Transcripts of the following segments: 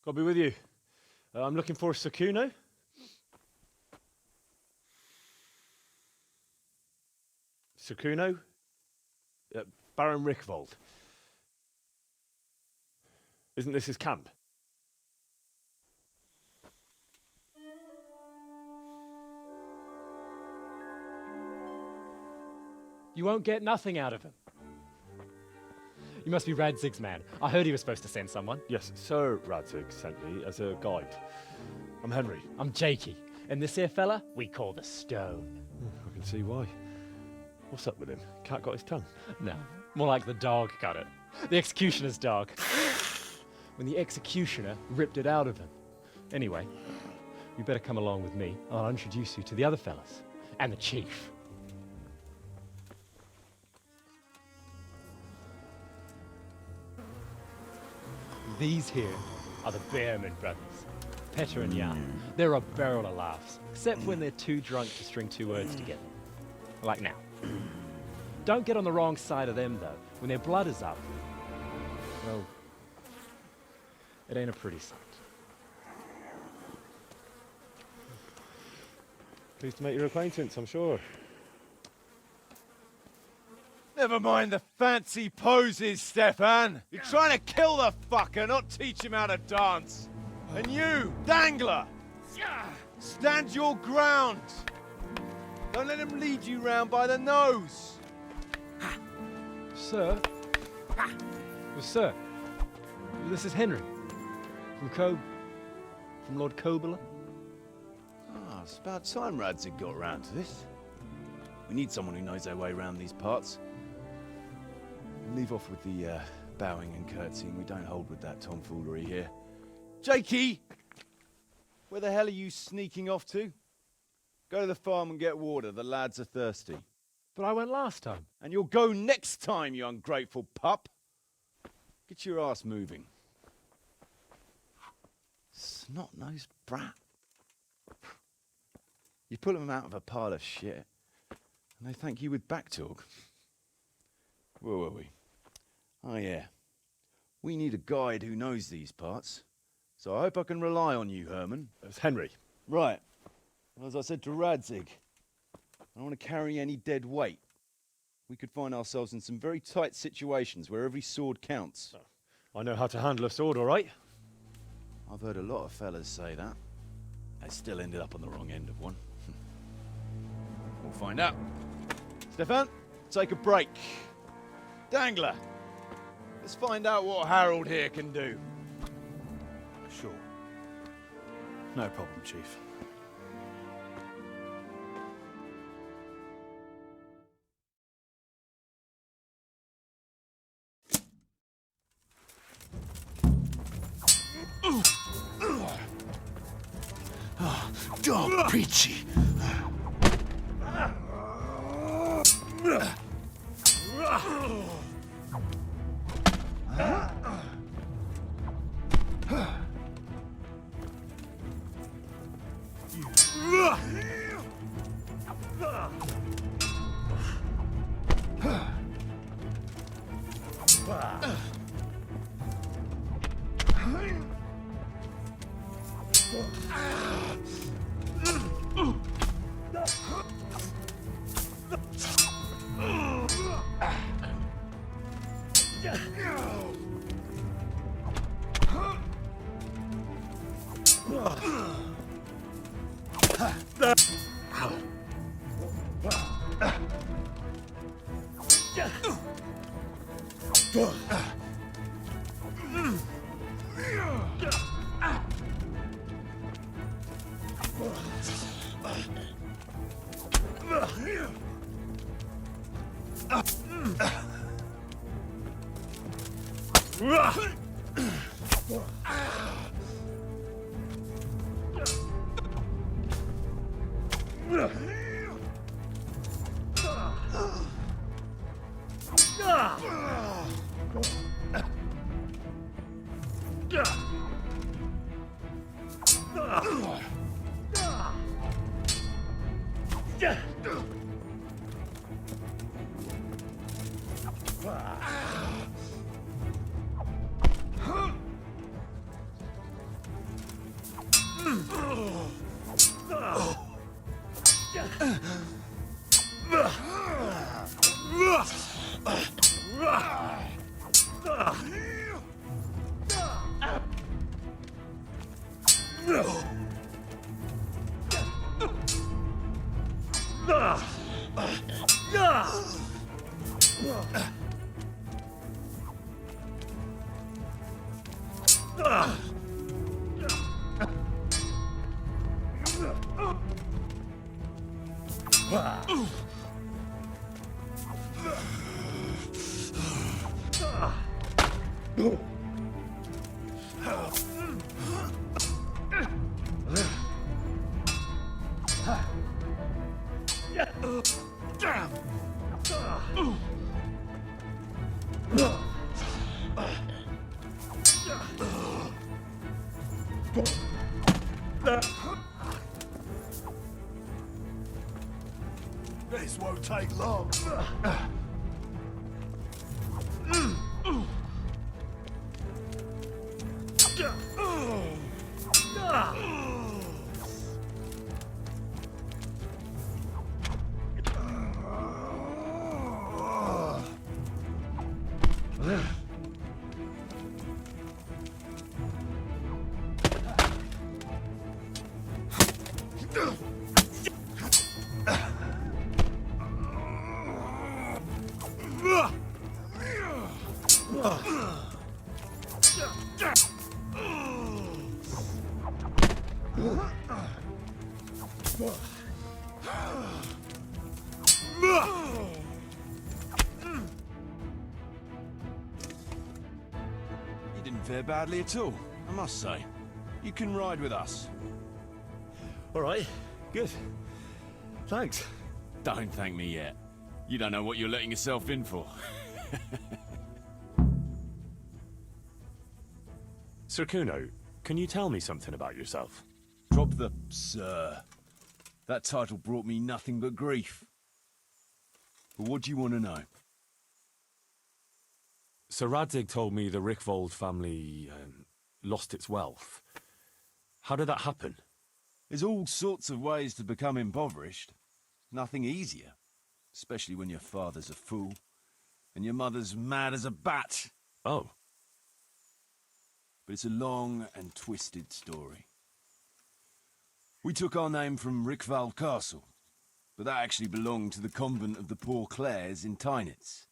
I'll be with you. I'm looking for Sakuno. Sakuno? Baron Rickvold. Isn't this his camp? You won't get nothing out of him. You must be Radzig's man. I heard he was supposed to send someone. Yes, Sir Radzig sent me as a guide. I'm Henry. I'm Jakey. And this here fella, we call the Stone. I can see why. What's up with him? Cat got his tongue? No, more like the dog got it. The executioner's dog. When the executioner ripped it out of him. Anyway, you better come along with me. I'll introduce you to the other fellas. And the chief. These here are the Bearman brothers, Petter and Jan. They're a barrel of laughs, except when they're too drunk to string two words together. Like now. Don't get on the wrong side of them, though. When their blood is up, well, it ain't a pretty sight. Pleased to make your acquaintance, I'm sure. Never mind the fancy poses, Stefan. You're trying to kill the fucker, not teach him how to dance. And you, Dangler, stand your ground. Don't let him lead you round by the nose. Sir? Well, sir, this is Henry. From Lord Kobyla. Ah, it's about time Radzig got round to this. We need someone who knows their way around these parts. Leave off with the bowing and curtsying. We don't hold with that tomfoolery here. Jakey! Where the hell are you sneaking off to? Go to the farm and get water. The lads are thirsty. But I went last time. And you'll go next time, you ungrateful pup. Get your ass moving. Snot-nosed brat. You pull them out of a pile of shit, and they thank you with back talk. Where were we? Oh yeah. We need a guide who knows these parts. So I hope I can rely on you, Herman. It's Henry. Right. Well, as I said to Radzig, I don't want to carry any dead weight. We could find ourselves in some very tight situations where every sword counts. I know how to handle a sword, all right? I've heard a lot of fellas say that. They still ended up on the wrong end of one. We'll find out. Stefan, take a break. Dangler, let's find out what Harold here can do. Sure. No problem, Chief. Dog preachy. This won't take long. You didn't fare badly at all, I must say. You can ride with us. All right, good. Thanks. Don't thank me yet. You don't know what you're letting yourself in for. Sir Kuno, can you tell me something about yourself? Drop the sir. That title brought me nothing but grief. But what do you want to know? Sir Radzig told me the Rickvold family lost its wealth. How did that happen? There's all sorts of ways to become impoverished. Nothing easier. Especially when your father's a fool, and your mother's mad as a bat. Oh. But it's a long and twisted story. We took our name from Rickvold Castle, but that actually belonged to the convent of the Poor Clares in Tynitz,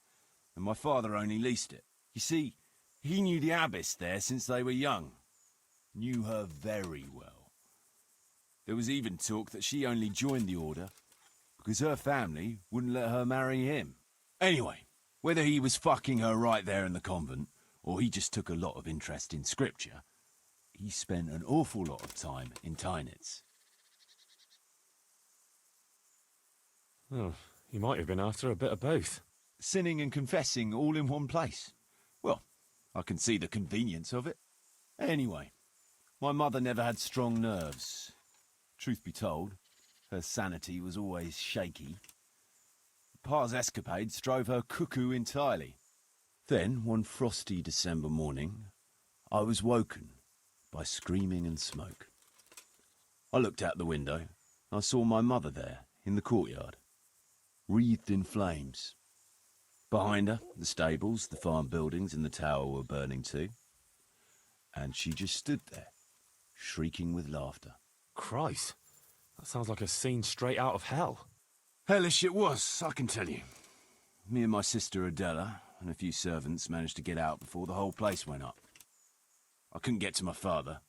and my father only leased it. You see, he knew the abbess there since they were young. Knew her very well. There was even talk that she only joined the order because her family wouldn't let her marry him. Anyway, whether he was fucking her right there in the convent, or he just took a lot of interest in scripture, he spent an awful lot of time in Tynitz. Oh, he might have been after a bit of both. Sinning and confessing all in one place. Well, I can see the convenience of it. Anyway, my mother never had strong nerves. Truth be told, her sanity was always shaky. Pa's escapades drove her cuckoo entirely. Then, one frosty December morning, I was woken by screaming and smoke. I looked out the window, and I saw my mother there, in the courtyard, wreathed in flames. Behind her, the stables, the farm buildings, and the tower were burning too. And she just stood there, shrieking with laughter. Christ, that sounds like a scene straight out of hell. Hellish it was, I can tell you. Me and my sister Adela and a few servants managed to get out before the whole place went up. I couldn't get to my father.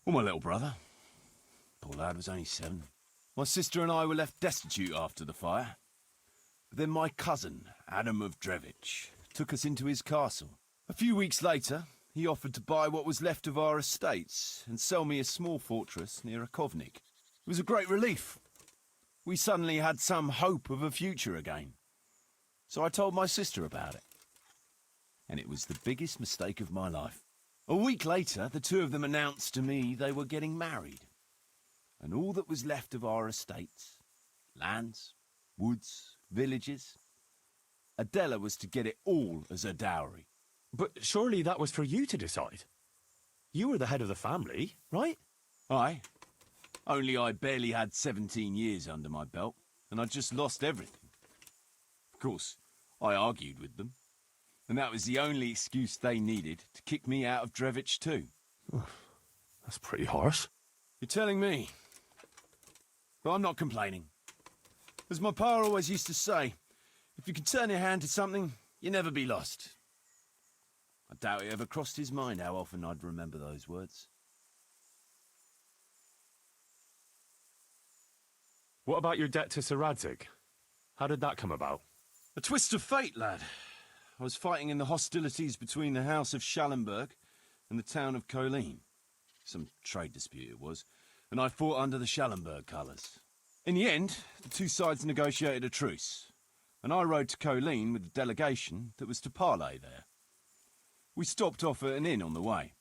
Or my little brother. Poor lad was only 7. My sister and I were left destitute after the fire. But then my cousin, Adam of Divish, took us into his castle. A few weeks later, he offered to buy what was left of our estates and sell me a small fortress near a Kovnik. It was a great relief. We suddenly had some hope of a future again. So I told my sister about it. And it was the biggest mistake of my life. A week later, the two of them announced to me they were getting married. And all that was left of our estates, lands, woods, villages, Adela was to get it all as a dowry. But surely that was for you to decide. You were the head of the family, right? Aye. Only I barely had 17 years under my belt, and I'd just lost everything. Of course, I argued with them, and that was the only excuse they needed to kick me out of Divish too. That's pretty harsh. You're telling me. But I'm not complaining. As my pa always used to say, if you can turn your hand to something, you'll never be lost. I doubt it ever crossed his mind how often I'd remember those words. What about your debt to Sir Radzig? How did that come about? A twist of fate, lad. I was fighting in the hostilities between the House of Talmberg and the town of Cuman. Some trade dispute it was, and I fought under the Talmberg colours. In the end, the two sides negotiated a truce, and I rode to Cuman with the delegation that was to parley there. We stopped off at an inn on the way,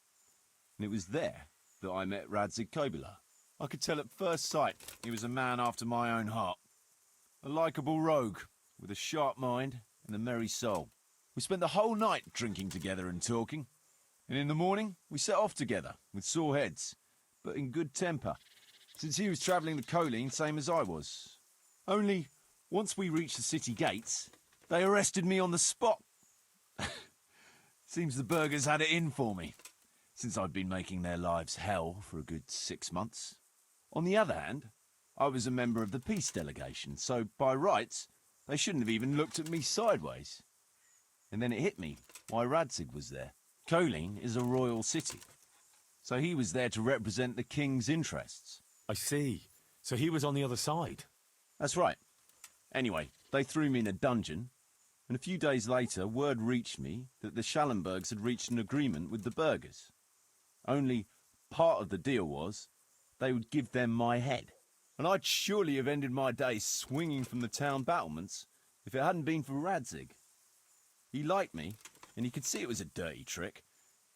and it was there that I met Radzig Kobyla. I could tell at first sight he was a man after my own heart. A likeable rogue, with a sharp mind and a merry soul. We spent the whole night drinking together and talking, and in the morning we set off together, with sore heads, but in good temper, since he was travelling to Cuman same as I was. Only, once we reached the city gates, they arrested me on the spot. Seems the burghers had it in for me, since I'd been making their lives hell for a good 6 months. On the other hand, I was a member of the peace delegation, so by rights, they shouldn't have even looked at me sideways. And then it hit me why Radzig was there. Cuman is a royal city, so he was there to represent the king's interests. I see. So he was on the other side. That's right. Anyway, they threw me in a dungeon, and a few days later word reached me that the Talmbergs had reached an agreement with the burghers. Only part of the deal was they would give them my head. And I'd surely have ended my days swinging from the town battlements if it hadn't been for Radzig. He liked me, and he could see it was a dirty trick,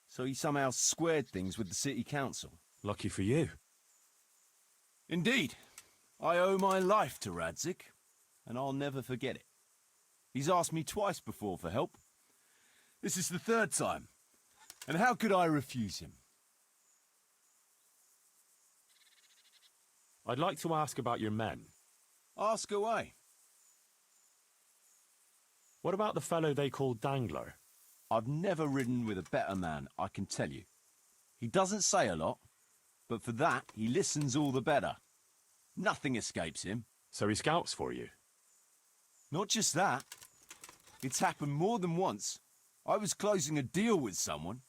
so he somehow squared things with the city council. Lucky for you. Indeed. I owe my life to Radzig, and I'll never forget it. He's asked me twice before for help. This is the third time, and how could I refuse him? I'd like to ask about your men. Ask away. What about the fellow they call Dangler? I've never ridden with a better man, I can tell you. He doesn't say a lot, but for that, he listens all the better. Nothing escapes him. So he scouts for you? Not just that. It's happened more than once. I was closing a deal with someone,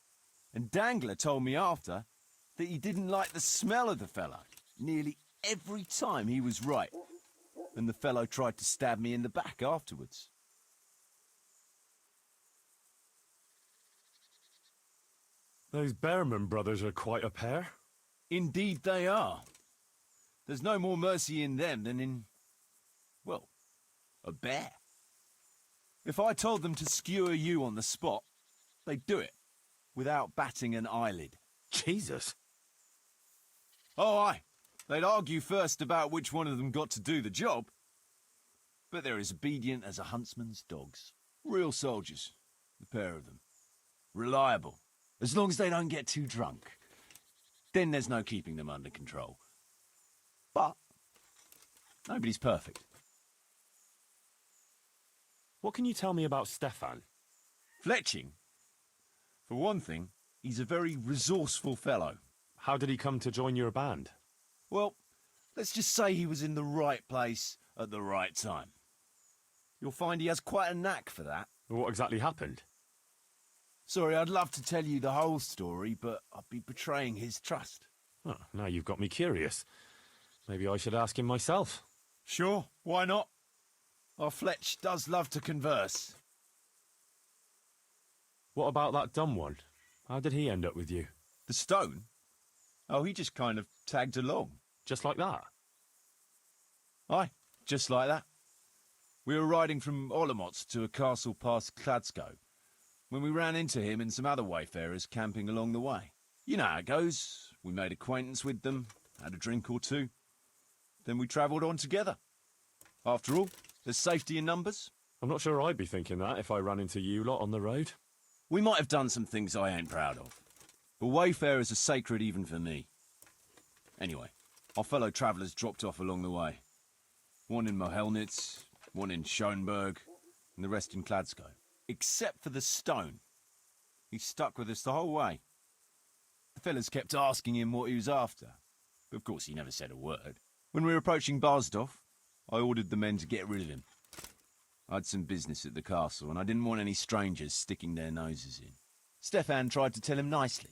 and Dangler told me after that he didn't like the smell of the fellow. Nearly every time he was right, and the fellow tried to stab me in the back afterwards. Those Behrman brothers are quite a pair. Indeed they are. There's no more mercy in them than in, well, a bear. If I told them to skewer you on the spot, they'd do it, without batting an eyelid. Jesus. Oh, aye. They'd argue first about which one of them got to do the job. But they're as obedient as a huntsman's dogs. Real soldiers, the pair of them. Reliable, as long as they don't get too drunk. Then there's no keeping them under control. But nobody's perfect. What can you tell me about Stefan? Fletching? For one thing, he's a very resourceful fellow. How did he come to join your band? Well, let's just say he was in the right place at the right time. You'll find he has quite a knack for that. What exactly happened? Sorry, I'd love to tell you the whole story, but I'd be betraying his trust. Oh, now you've got me curious. Maybe I should ask him myself. Sure, why not? Our Fletch does love to converse. What about that dumb one? How did he end up with you? The stone? Oh, he just kind of tagged along. Just like that? Aye, just like that. We were riding from Olomouc to a castle past Kladsko, when we ran into him and some other wayfarers camping along the way. You know how it goes. We made acquaintance with them, had a drink or two. Then we travelled on together. After all, there's safety in numbers. I'm not sure I'd be thinking that if I ran into you lot on the road. We might have done some things I ain't proud of, but wayfarers are sacred even for me. Anyway, our fellow travellers dropped off along the way. One in Mohelnitz, one in Schoenberg, and the rest in Kladsko. Except for the stone. He stuck with us the whole way. The fellas kept asking him what he was after, but of course he never said a word. When we were approaching Barsdorf, I ordered the men to get rid of him. I had some business at the castle, and I didn't want any strangers sticking their noses in. Stefan tried to tell him nicely,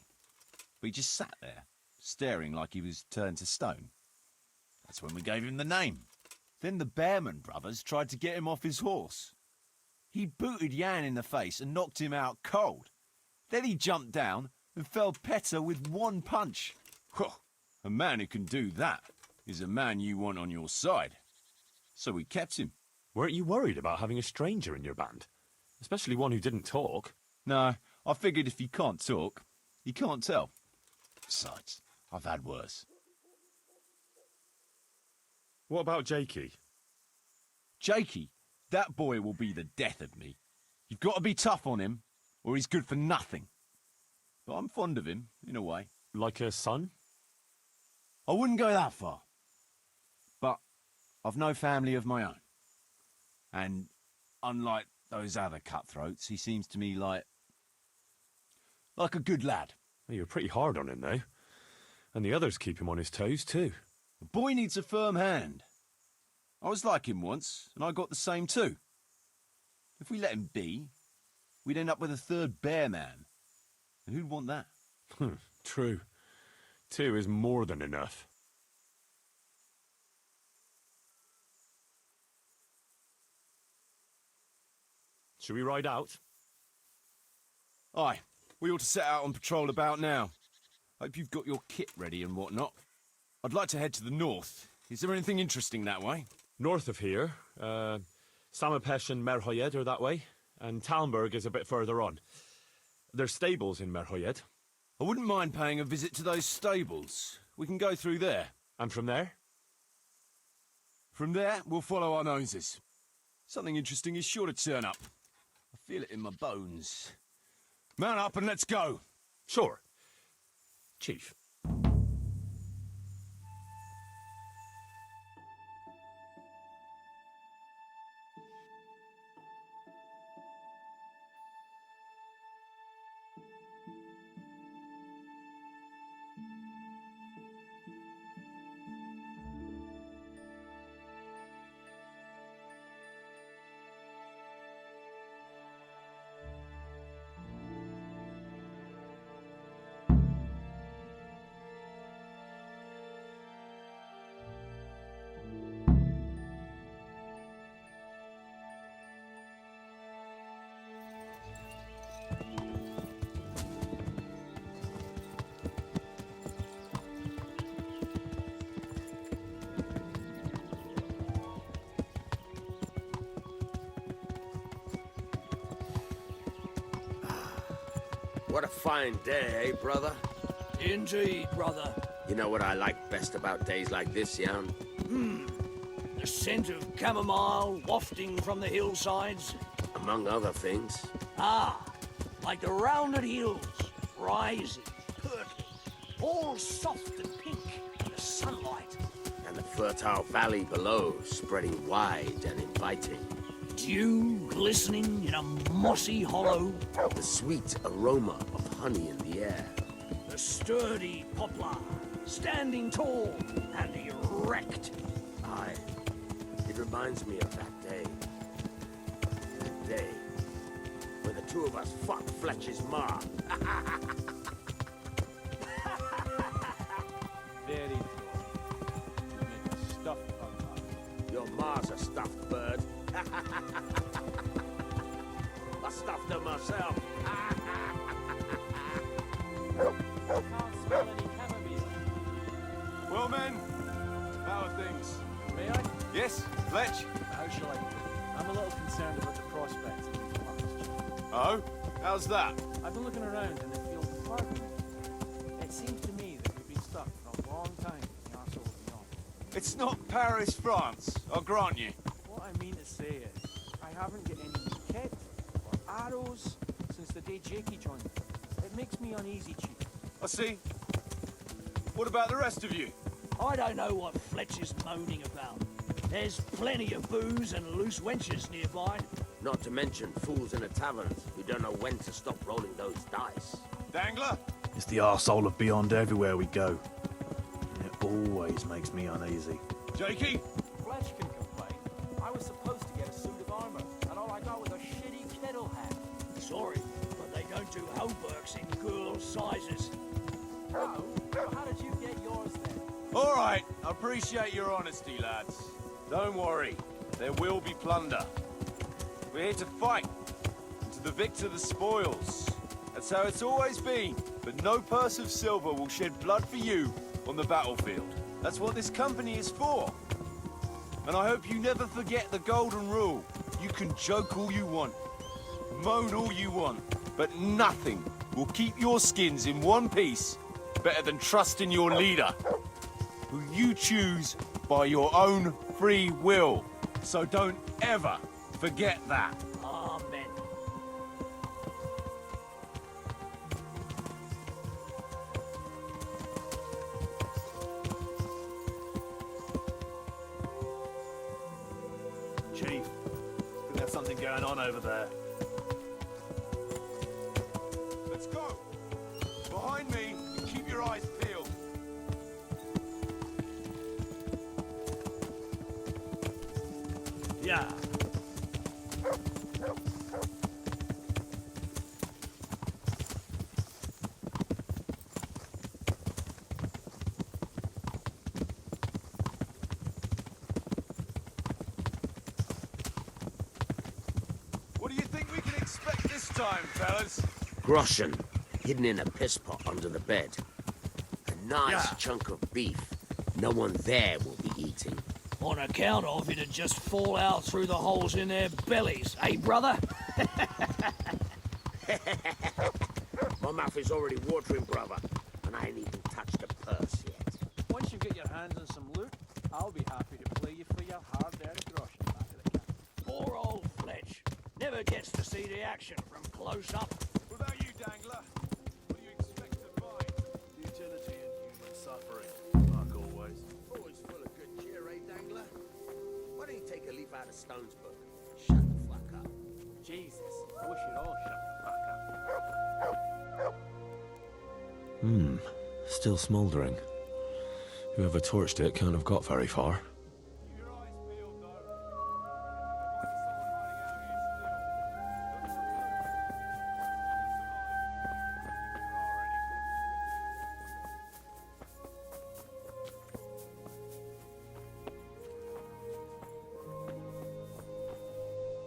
but he just sat there, staring like he was turned to stone. That's when we gave him the name. Then the Bearman brothers tried to get him off his horse. He booted Jan in the face and knocked him out cold. Then he jumped down and felled Petter with one punch. A man who can do that is a man you want on your side. So we kept him. Weren't you worried about having a stranger in your band? Especially one who didn't talk. No, I figured if you can't talk, you can't tell. Besides, I've had worse. What about Jakey? Jakey, that boy will be the death of me. You've got to be tough on him, or he's good for nothing. But I'm fond of him, in a way. Like a son? I wouldn't go that far. But I've no family of my own. And unlike those other cutthroats, he seems to me like a good lad. Well, you're pretty hard on him, though. And the others keep him on his toes, too. The boy needs a firm hand. I was like him once, and I got the same too. If we let him be, we'd end up with a third bear man. And who'd want that? True. 2 is more than enough. Should we ride out? Aye, we ought to set out on patrol about now. Hope you've got your kit ready and whatnot. I'd like to head to the north. Is there anything interesting that way? North of here, Samapesh and Merhoyed are that way, and Talmberg is a bit further on. There's stables in Merhoyed. I wouldn't mind paying a visit to those stables. We can go through there. And from there? From there, we'll follow our noses. Something interesting is sure to turn up. I feel it in my bones. Mount up and let's go. Sure. Chief. What a fine day, eh, brother? Indeed, brother. You know what I like best about days like this, Jan? The scent of chamomile wafting from the hillsides. Among other things. Ah, like the rounded hills, rising, purple, all soft and pink in the sunlight. And the fertile valley below, spreading wide and inviting. Dew glistening in a mossy hollow. The sweet aroma of honey in the air. The sturdy poplar, standing tall and erect. Aye, it reminds me of that day. That day when the two of us fucked Fletcher's ma. Very true. You make a stuffed bug. Your ma's a stuffed bird. I stuffed her myself. Can't smell any chamomile. Well, men, how are things? May I? Yes, Fletch? How shall I put it? I'm a little concerned about the prospects of these forests. Oh? How's that? I've been looking around in the fields of farming. It seems to me that we've been stuck for a long time in the arsehole beyond. It's not Paris, France, I'll grant you. What I mean to say is, I haven't got any kit or arrows since the day Jakey joined me. It makes me uneasy, Chief. I see. What about the rest of you? I don't know what Fletcher's moaning about. There's plenty of booze and loose wenches nearby. Not to mention fools in the taverns who don't know when to stop rolling those dice. Dangler? It's the arsehole of beyond everywhere we go. And it always makes me uneasy. Jakey? Fletch can complain. I was supposed to get a suit of armor, and all I got was a shitty kettle hat. Sorry, but they don't do Talmbergs in girl sizes. Oh, how did you get yours then? All right, I appreciate your honesty, lads. Don't worry, there will be plunder. We're here to fight, and to the victor the spoils. That's how it's always been, but no purse of silver will shed blood for you on the battlefield. That's what this company is for. And I hope you never forget the golden rule. You can joke all you want, moan all you want, but nothing will keep your skins in one piece better than trusting your leader, who you choose by your own free will. So don't ever forget that. Amen. Chief, we have something going on over there. Let's go. Behind me, and keep your eyes peeled. Yeah. What do you think we can expect this time, fellas? Groschen, hidden in a piss pot under the bed. A nice Yeah. chunk of beef. No one there will be eating. On account of it'd just fall out through the holes in their bellies, eh, brother? My mouth is already watering, brother, and I ain't even touched the purse yet. Once you get your hands on some loot, I'll be happy to play you for your hard-earned groschen back of the camp. Poor old Fletch. Never gets to see the action from close up. What about you, Dangler? What do you expect to find? Utility and human suffering, like always. Always full of good cheer, eh, Dangler? Why don't you take a leaf out of Stone's book? Shut the fuck up. Jesus, I wish you'd all shut the fuck up. Still smouldering. Whoever torched it can't have got very far. Keep your eyes peeled, though.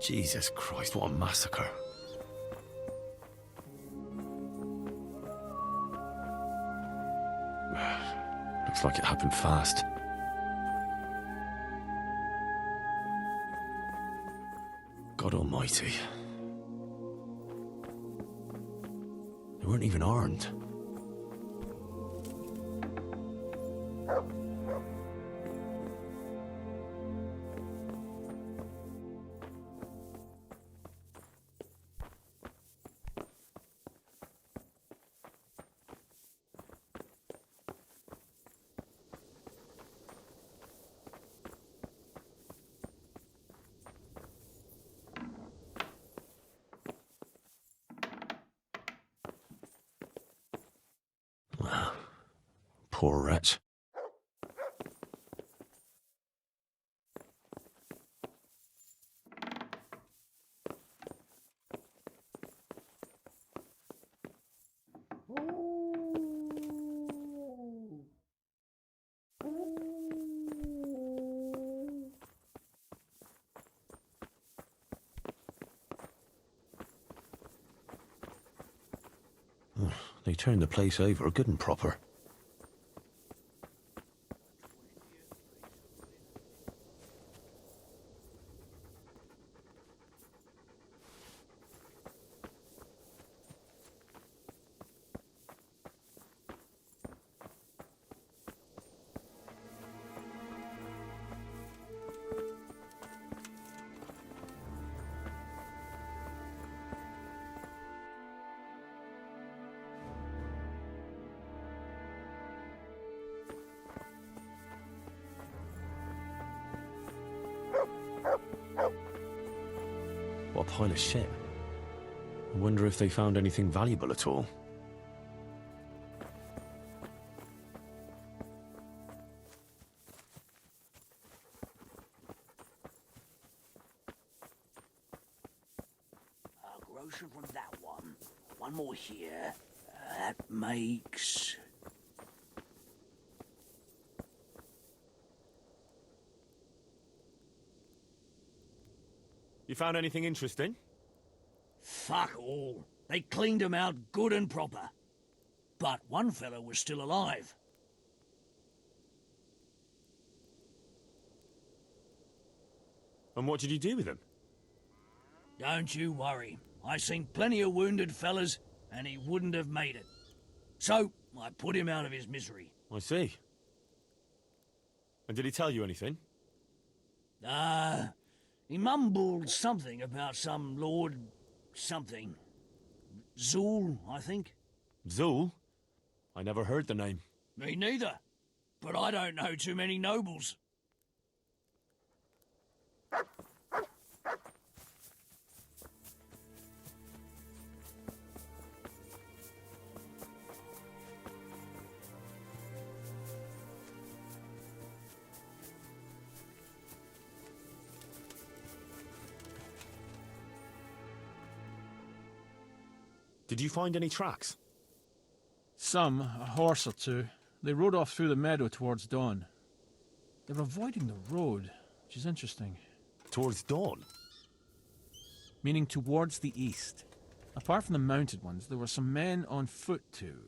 Jesus Christ, what a massacre. Looks like it happened fast. God almighty. They weren't even armed. Poor wretch. They turned the place over good and proper. What a pile of shit. I wonder if they found anything valuable at all. A groschen from that one. one more here. That makes... You found anything interesting? Fuck all. They cleaned him out good and proper. But one fellow was still alive. And what did you do with him? Don't you worry. I seen plenty of wounded fellas, and he wouldn't have made it. So, I put him out of his misery. I see. And did he tell you anything? He mumbled something about some Lord... something. Zul, I think. Zul? I never heard the name. Me neither. But I don't know too many nobles. Did you find any tracks? Some, a horse or two. They rode off through the meadow towards dawn. They're avoiding the road, which is interesting. Towards dawn? Meaning towards the east. Apart from the mounted ones, there were some men on foot too.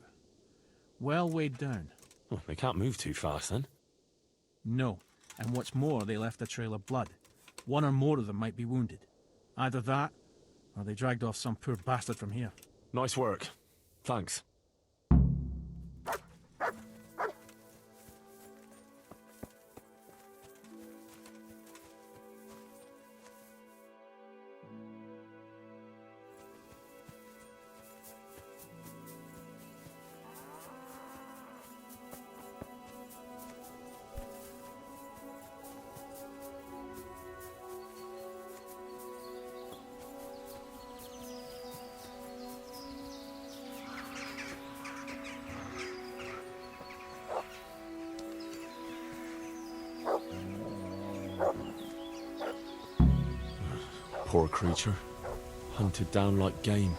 Well weighed down. Well, they can't move too fast then. No. And what's more, they left a trail of blood. One or more of them might be wounded. Either that, or they dragged off some poor bastard from here. Nice work. Thanks. Poor creature. Hunted down like game.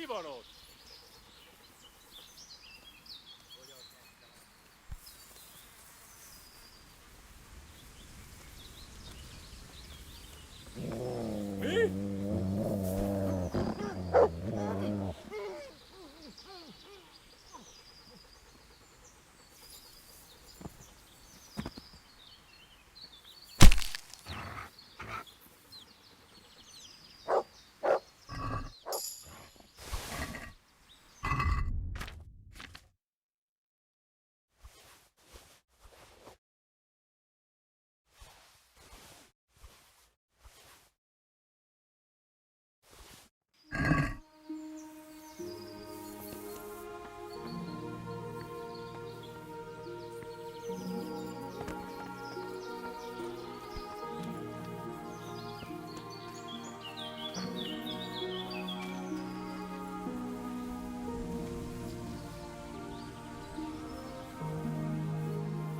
Mi van ott?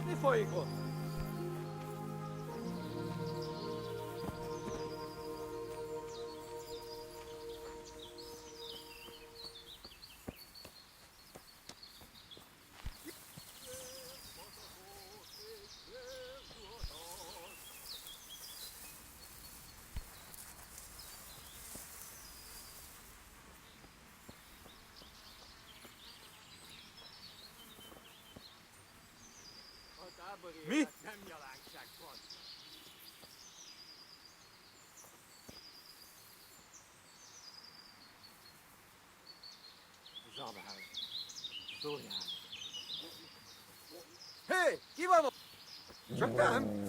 Mi folyik ott? Mi? Nem nyalánság van. Zabál. Szóljál. Hé! Ki van ott? Csak nem!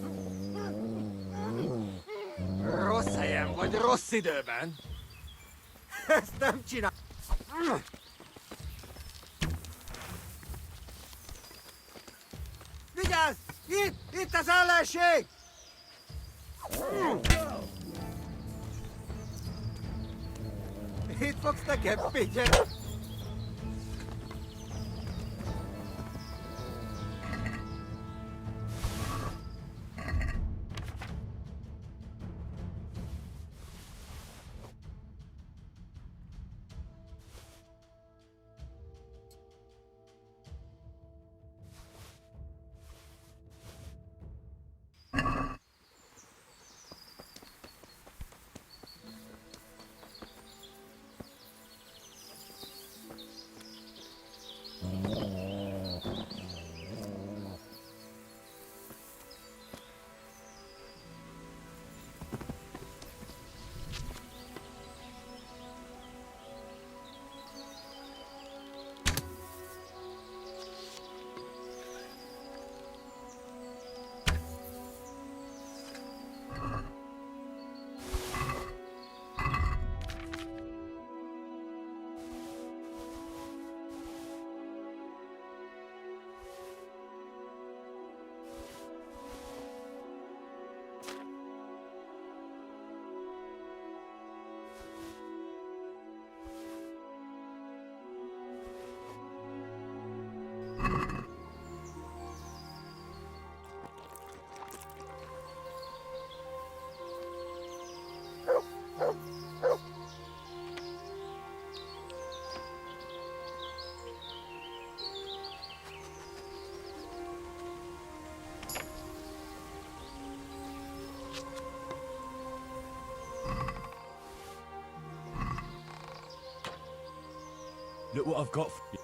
Rossz helyen vagy, rossz időben. Ezt nem csinál. Vigyázz! Itt az ellenség! Itt fogsz nekem, figyelj! Look what I've got for you.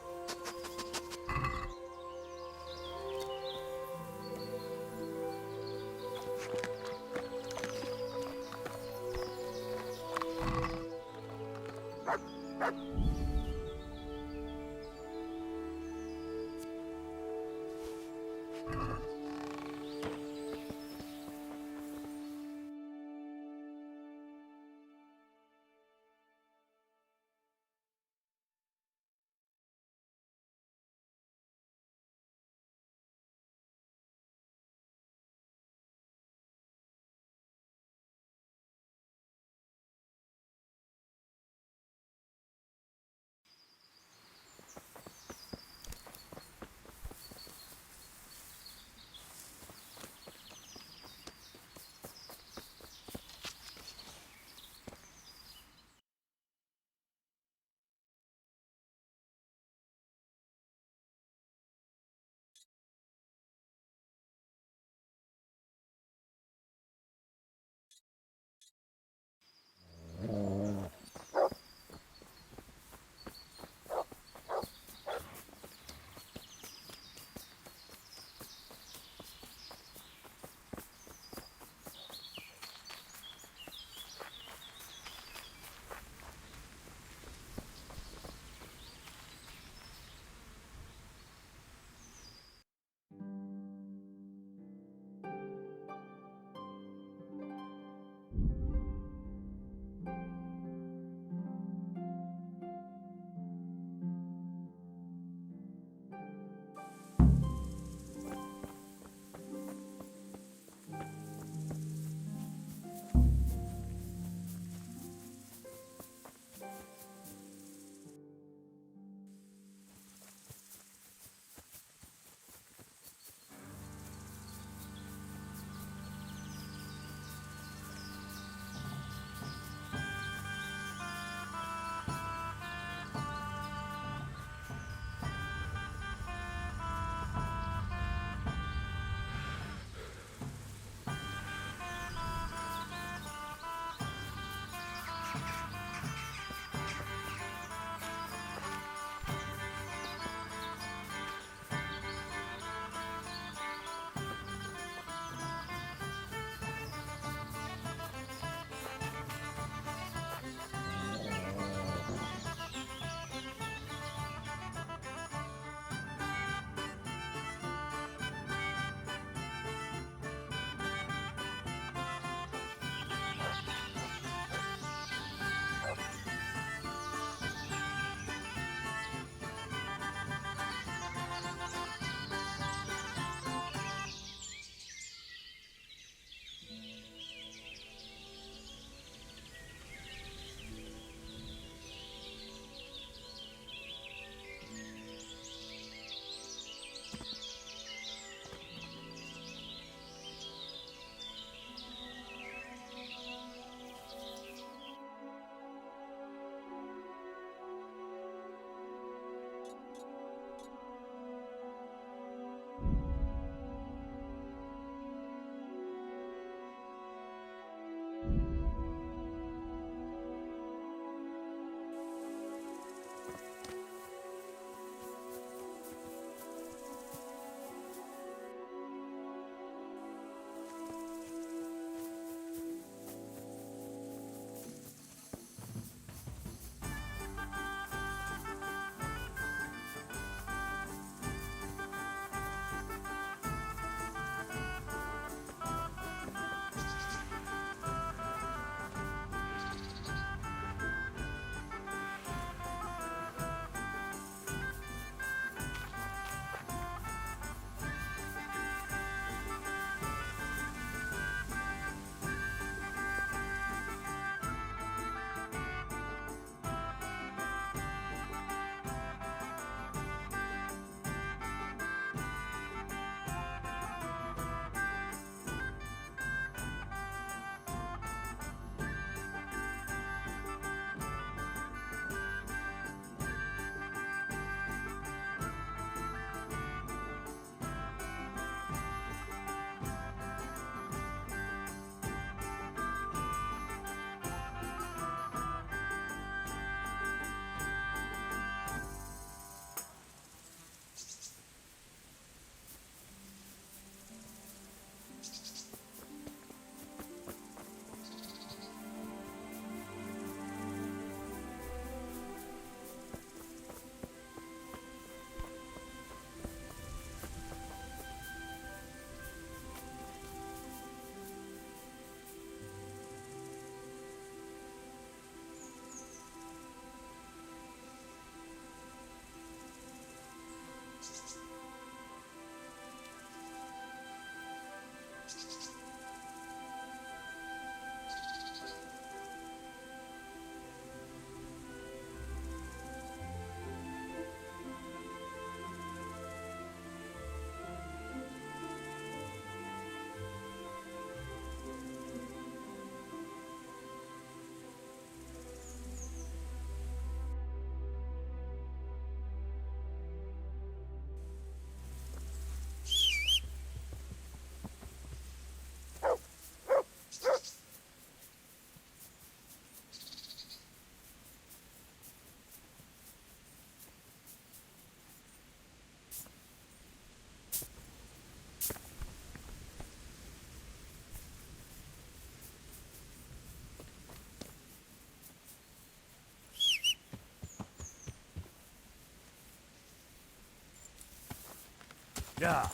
Yeah.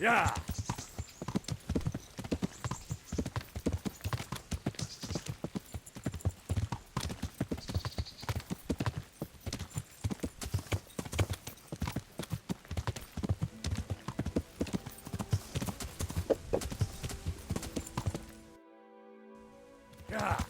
Yeah. Yeah.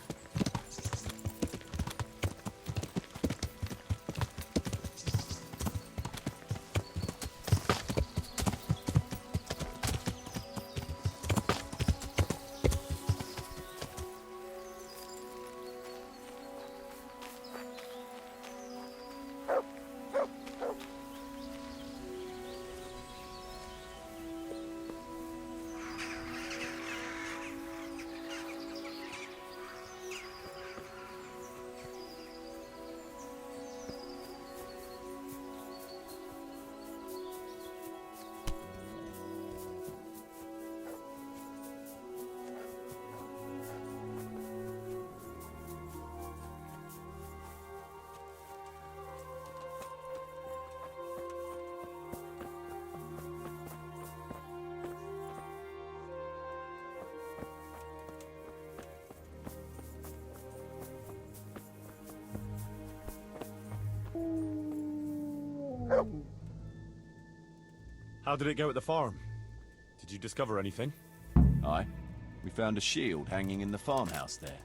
How did it go at the farm? Did you discover anything? Aye. We found a shield hanging in the farmhouse there.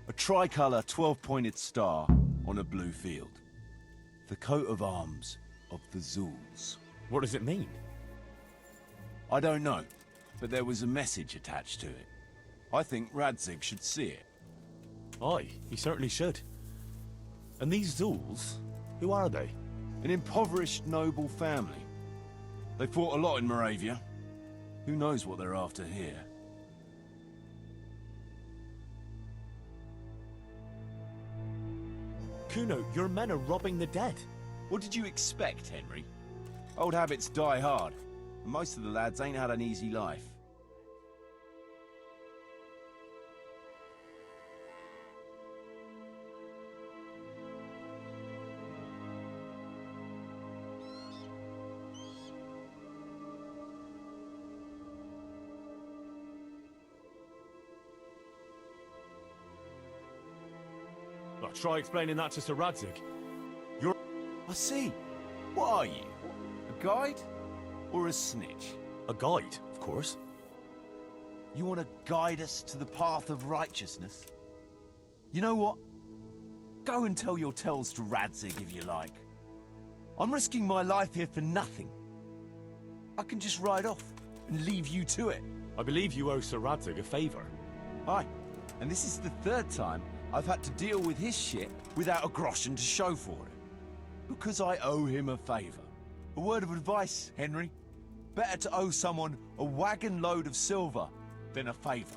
A tricolour 12-pointed star on a blue field. The coat of arms of the Zulus. What does it mean? I don't know, but there was a message attached to it. I think Radzig should see it. Aye, he certainly should. And these Zuls, who are they? An impoverished noble family. They fought a lot in Moravia. Who knows what they're after here? Kuno, your men are robbing the dead. What did you expect, Henry? Old habits die hard, and most of the lads ain't had an easy life. Well, try explaining that to Sir Radzig. I see. What are you? A guide? Or a snitch? A guide, of course. You want to guide us to the path of righteousness? You know what? Go and tell your tales to Radzig if you like. I'm risking my life here for nothing. I can just ride off and leave you to it. I believe you owe Sir Radzig a favour. Aye, and this is the third time I've had to deal with his shit without a groschen to show for it. Because I owe him a favour. A word of advice, Henry. Better to owe someone a wagon load of silver than a favour.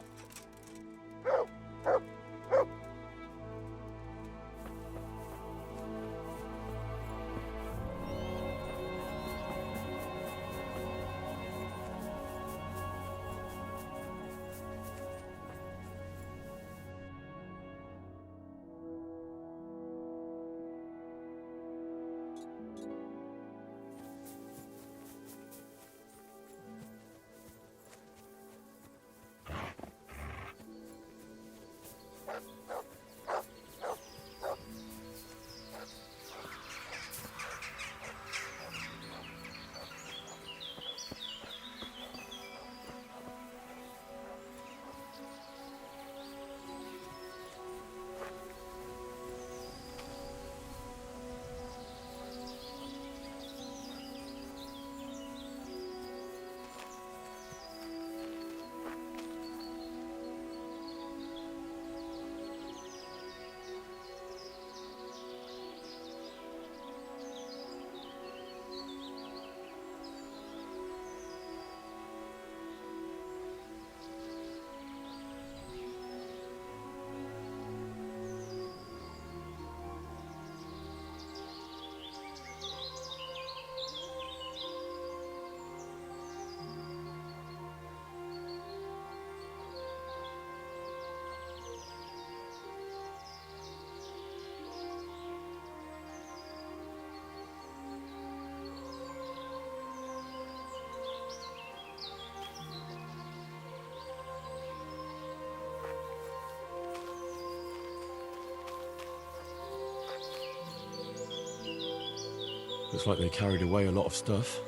Looks like they carried away a lot of stuff.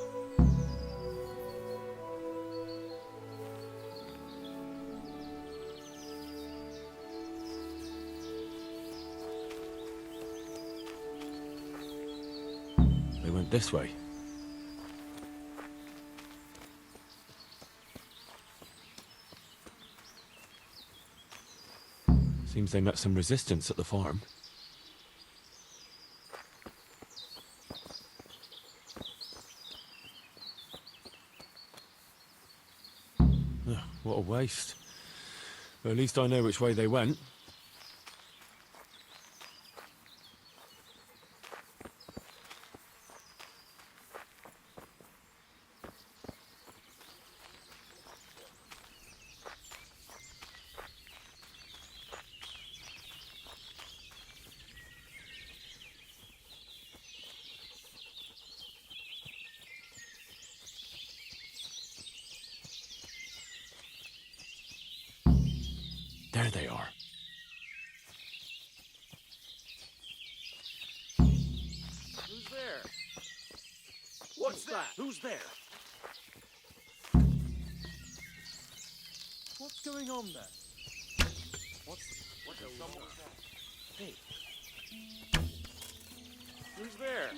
They went this way. Seems they met some resistance at the farm. What a waste. But at least I know which way they went. There they are. Who's there? What's that? Who's there? What's going on there? What's someone there? Hey. Who's there?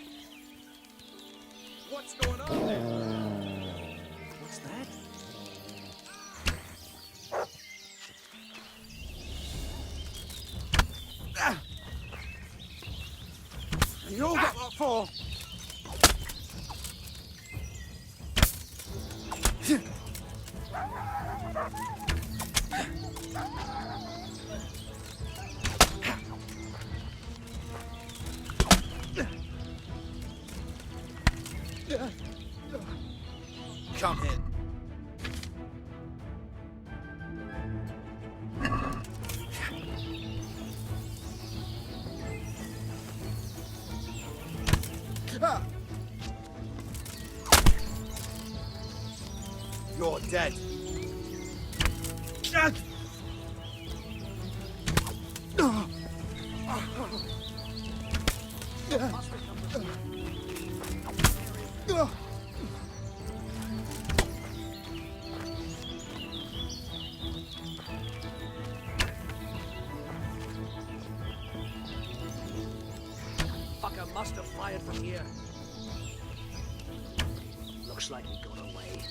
What's going on there? What's that? You all got what for? Come in. You're dead. Fucker must have fired from here. Looks like he got away.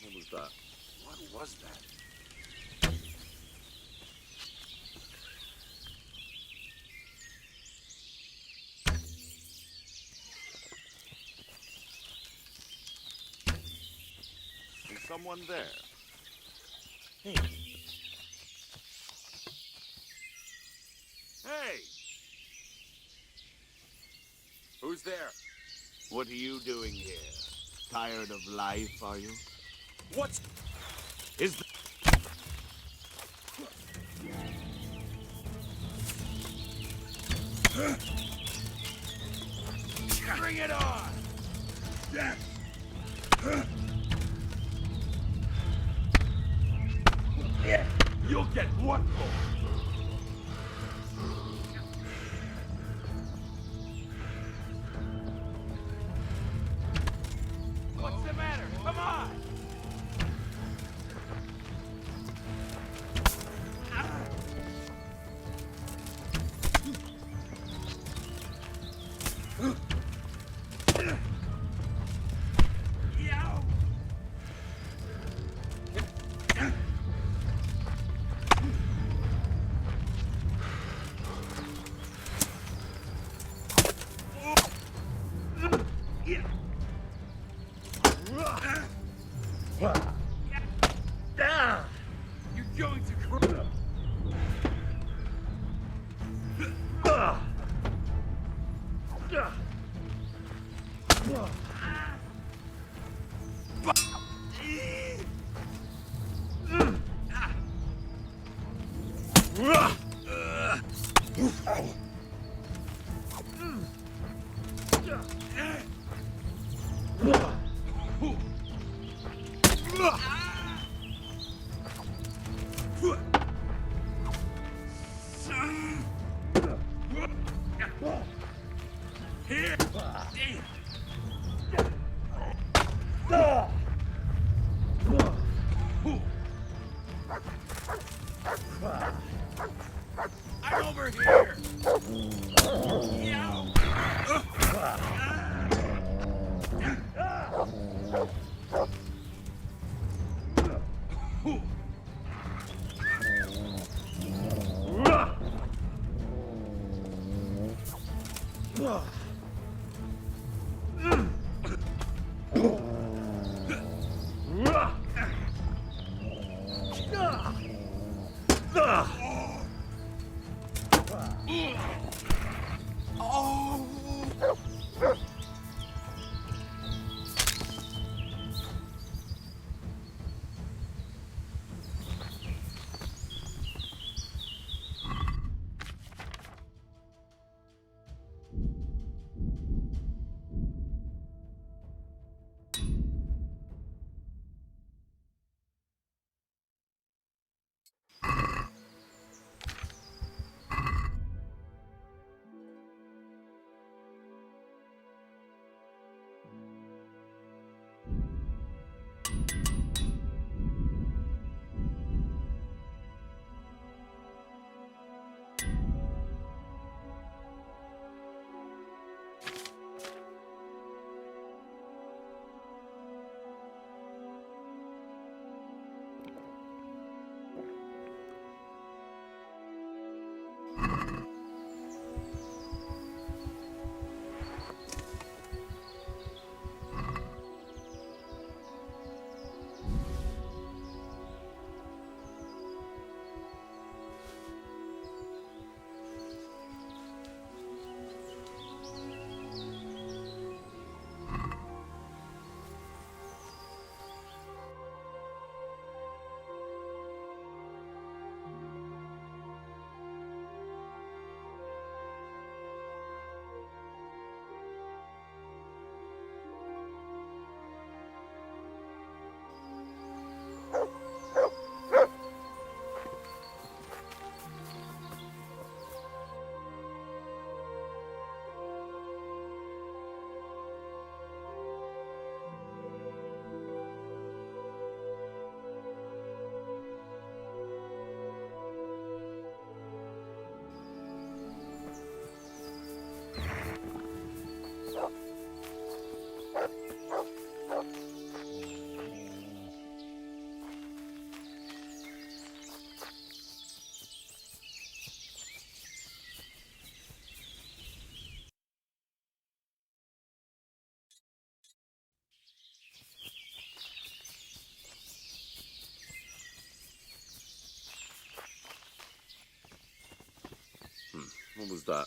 What was that? What was that? Is someone there? Hey! Who's there? What are you doing here? Tired of life, are you? What's... is the... Bring it on! You'll get what for? What's the matter? Come on! You're going to cry. Here! I'm over here! was that?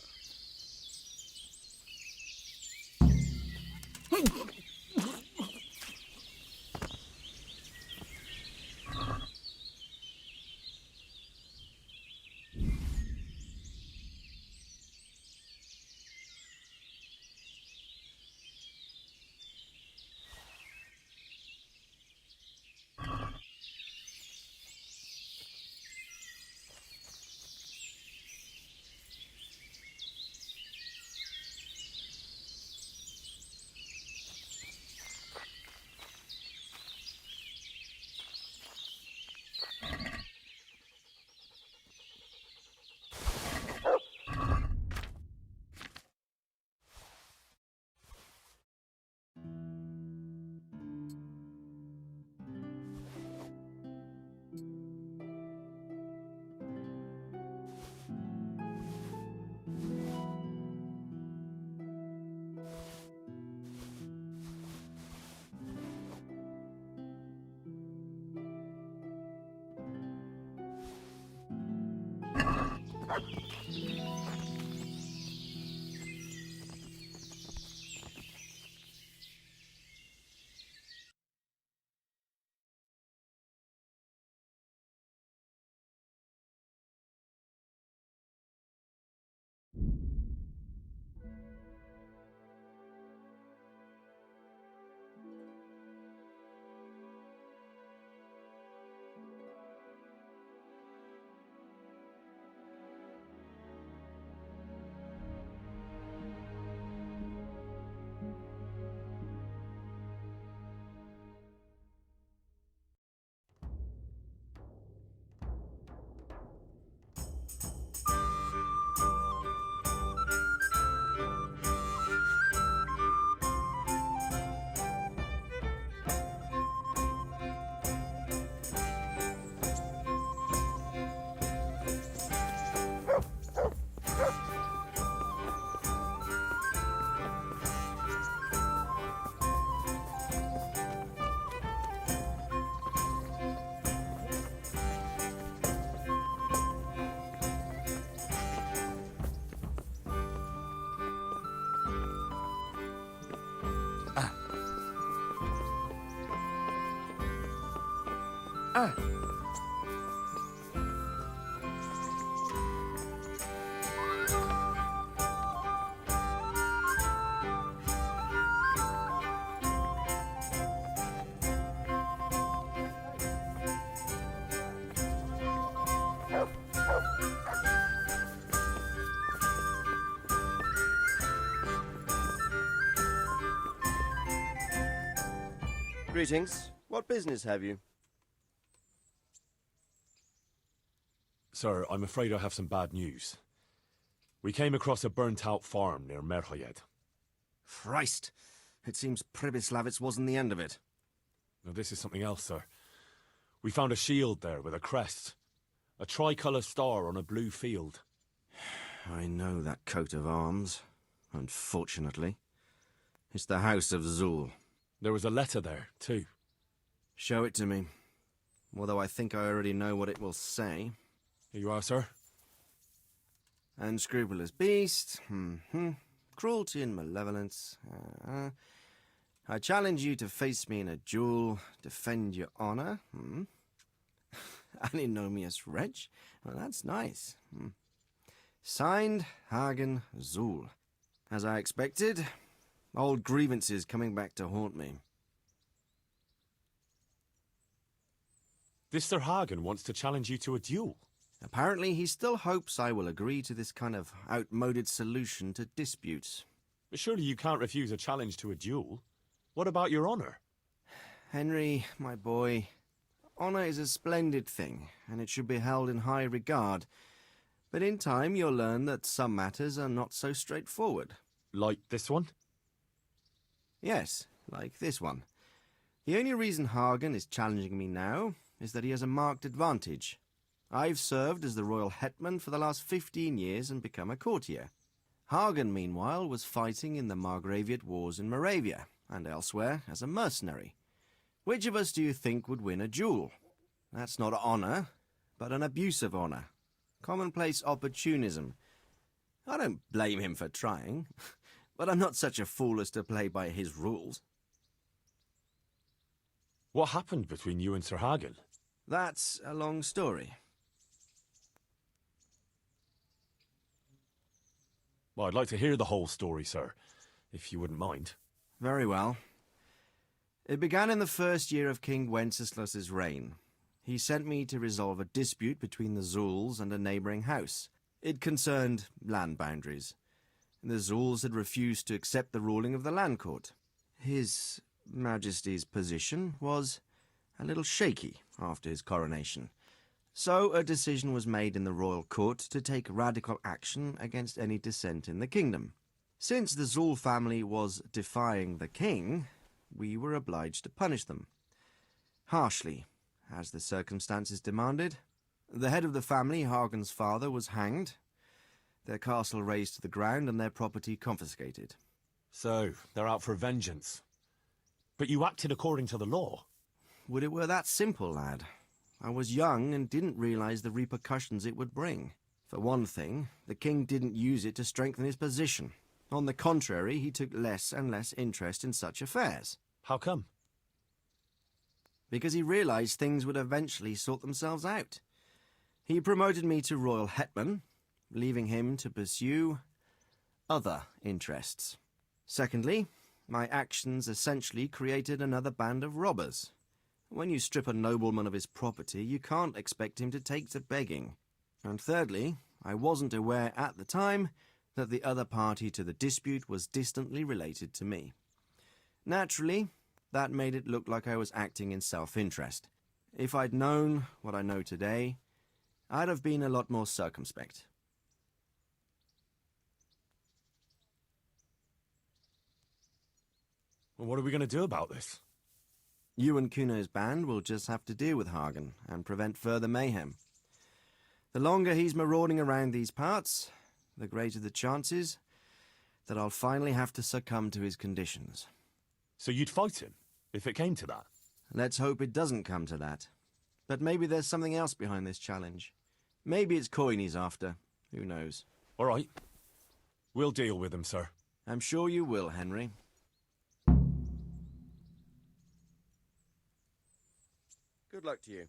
Greetings. What business have you? Sir, I'm afraid I have some bad news. We came across a burnt-out farm near Merhoyed. Christ! It seems Pribyslavitz wasn't the end of it. Now, this is something else, sir. We found a shield there with a crest. A tricolour star on a blue field. I know that coat of arms, unfortunately. It's the House of Zul. There was a letter there, too. Show it to me. Although I think I already know what it will say. Here you are, sir. Unscrupulous beast. Cruelty and malevolence. I challenge you to face me in a duel. Defend your honor. Antinomius wretch. Well, that's nice. Signed, Hagen Zul. As I expected, old grievances coming back to haunt me. This Sir Hagen wants to challenge you to a duel. Apparently, he still hopes I will agree to this kind of outmoded solution to disputes. But surely you can't refuse a challenge to a duel. What about your honor? Henry, my boy, honor is a splendid thing, and it should be held in high regard. But in time, you'll learn that some matters are not so straightforward. Like this one? Yes, like this one. The only reason Hagen is challenging me now is that he has a marked advantage. I've served as the royal hetman for the last 15 years and become a courtier. Hagen, meanwhile, was fighting in the Margraviate Wars in Moravia and elsewhere as a mercenary. Which of us do you think would win a duel? That's not honor, but an abuse of honor. Commonplace opportunism. I don't blame him for trying, but I'm not such a fool as to play by his rules. What happened between you and Sir Hagen? That's a long story. Well, I'd like to hear the whole story, sir, if you wouldn't mind. Very well. It began in the first year of King Wenceslaus's reign. He sent me to resolve a dispute between the Zulls and a neighbouring house. It concerned land boundaries. The Zulls had refused to accept the ruling of the land court. His Majesty's position was a little shaky after his coronation. So a decision was made in the royal court to take radical action against any dissent in the kingdom. Since the Zull family was defying the king, we were obliged to punish them. Harshly, as the circumstances demanded. The head of the family, Hagen's father, was hanged, their castle razed to the ground and their property confiscated. So, they're out for vengeance. But you acted according to the law. Would it were that simple, lad. I was young and didn't realize the repercussions it would bring. For one thing, the king didn't use it to strengthen his position. On the contrary, he took less and less interest in such affairs. How come? Because he realized things would eventually sort themselves out. He promoted me to royal hetman, leaving him to pursue other interests. Secondly, my actions essentially created another band of robbers. When you strip a nobleman of his property, you can't expect him to take to begging. And thirdly, I wasn't aware at the time that the other party to the dispute was distantly related to me. Naturally, that made it look like I was acting in self-interest. If I'd known what I know today, I'd have been a lot more circumspect. Well, what are we going to do about this? You and Kuno's band will just have to deal with Hagen and prevent further mayhem. The longer he's marauding around these parts, the greater the chances that I'll finally have to succumb to his conditions. So you'd fight him, if it came to that? Let's hope it doesn't come to that. But maybe there's something else behind this challenge. Maybe it's coin he's after. Who knows? All right. We'll deal with him, sir. I'm sure you will, Henry. Good luck to you.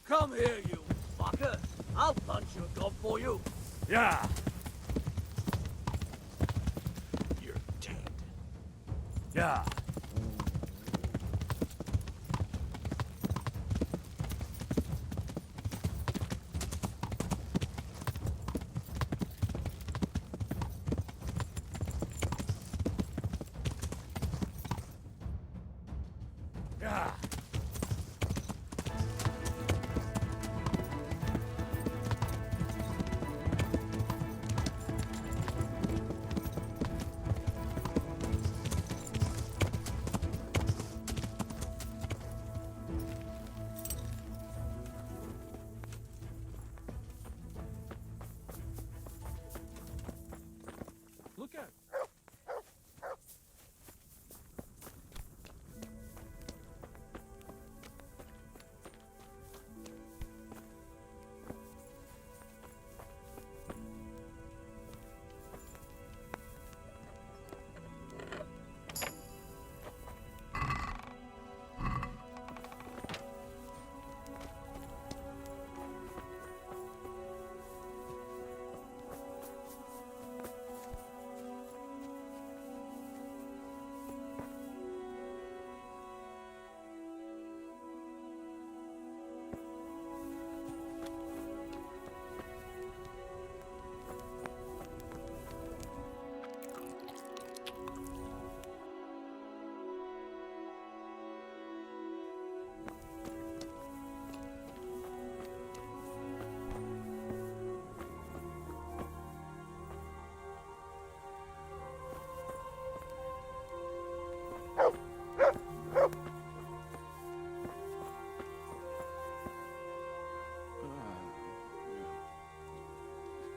Come here, you fucker. I'll punch your gob for you. Yeah. You're dead. Yeah. Look out!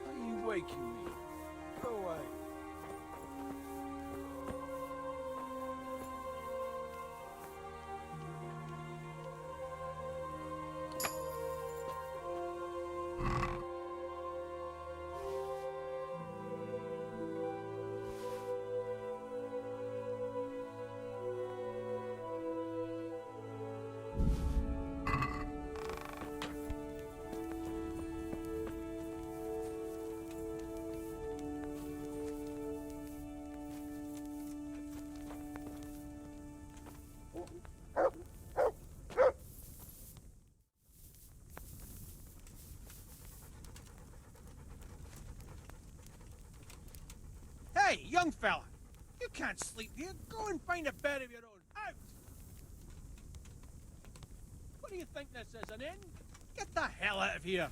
Are you waking me? Go away. Hey, young fella! You can't sleep here. Go and find a bed of your own. Out! What do you think this is, an inn? Get the hell out of here!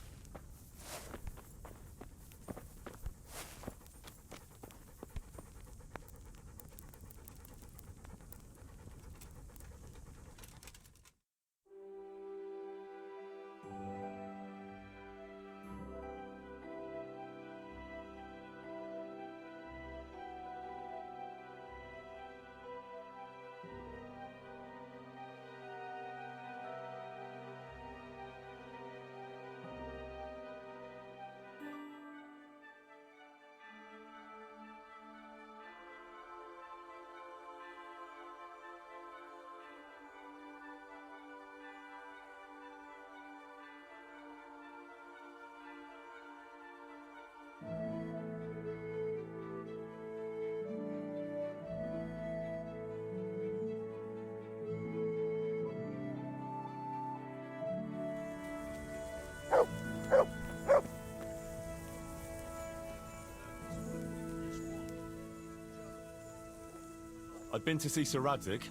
I'd been to see Sir Radzig.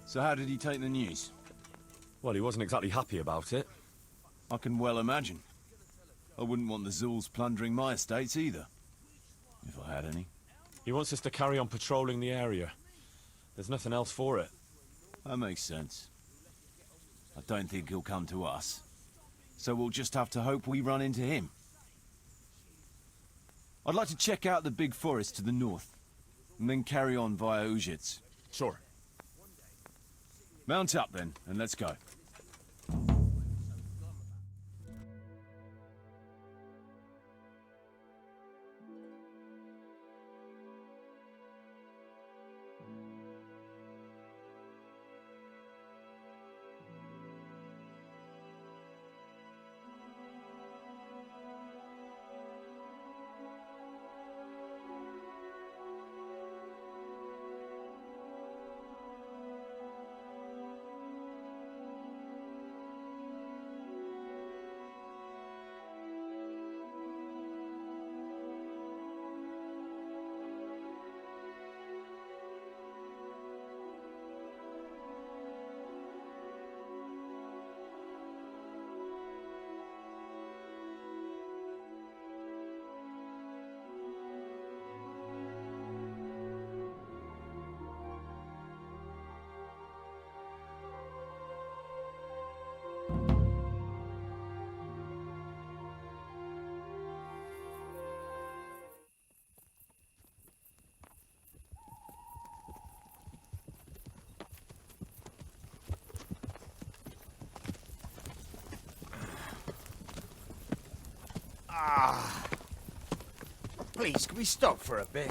So how did he take the news? Well, he wasn't exactly happy about it. I can well imagine. I wouldn't want the Zul's plundering my estates either. If I had any. He wants us to carry on patrolling the area. There's nothing else for it. That makes sense. I don't think he'll come to us. So we'll just have to hope we run into him. I'd like to check out the big forest to the north, and then carry on via Ujits. Sure. Mount up then, and let's go. Please, can we stop for a bit?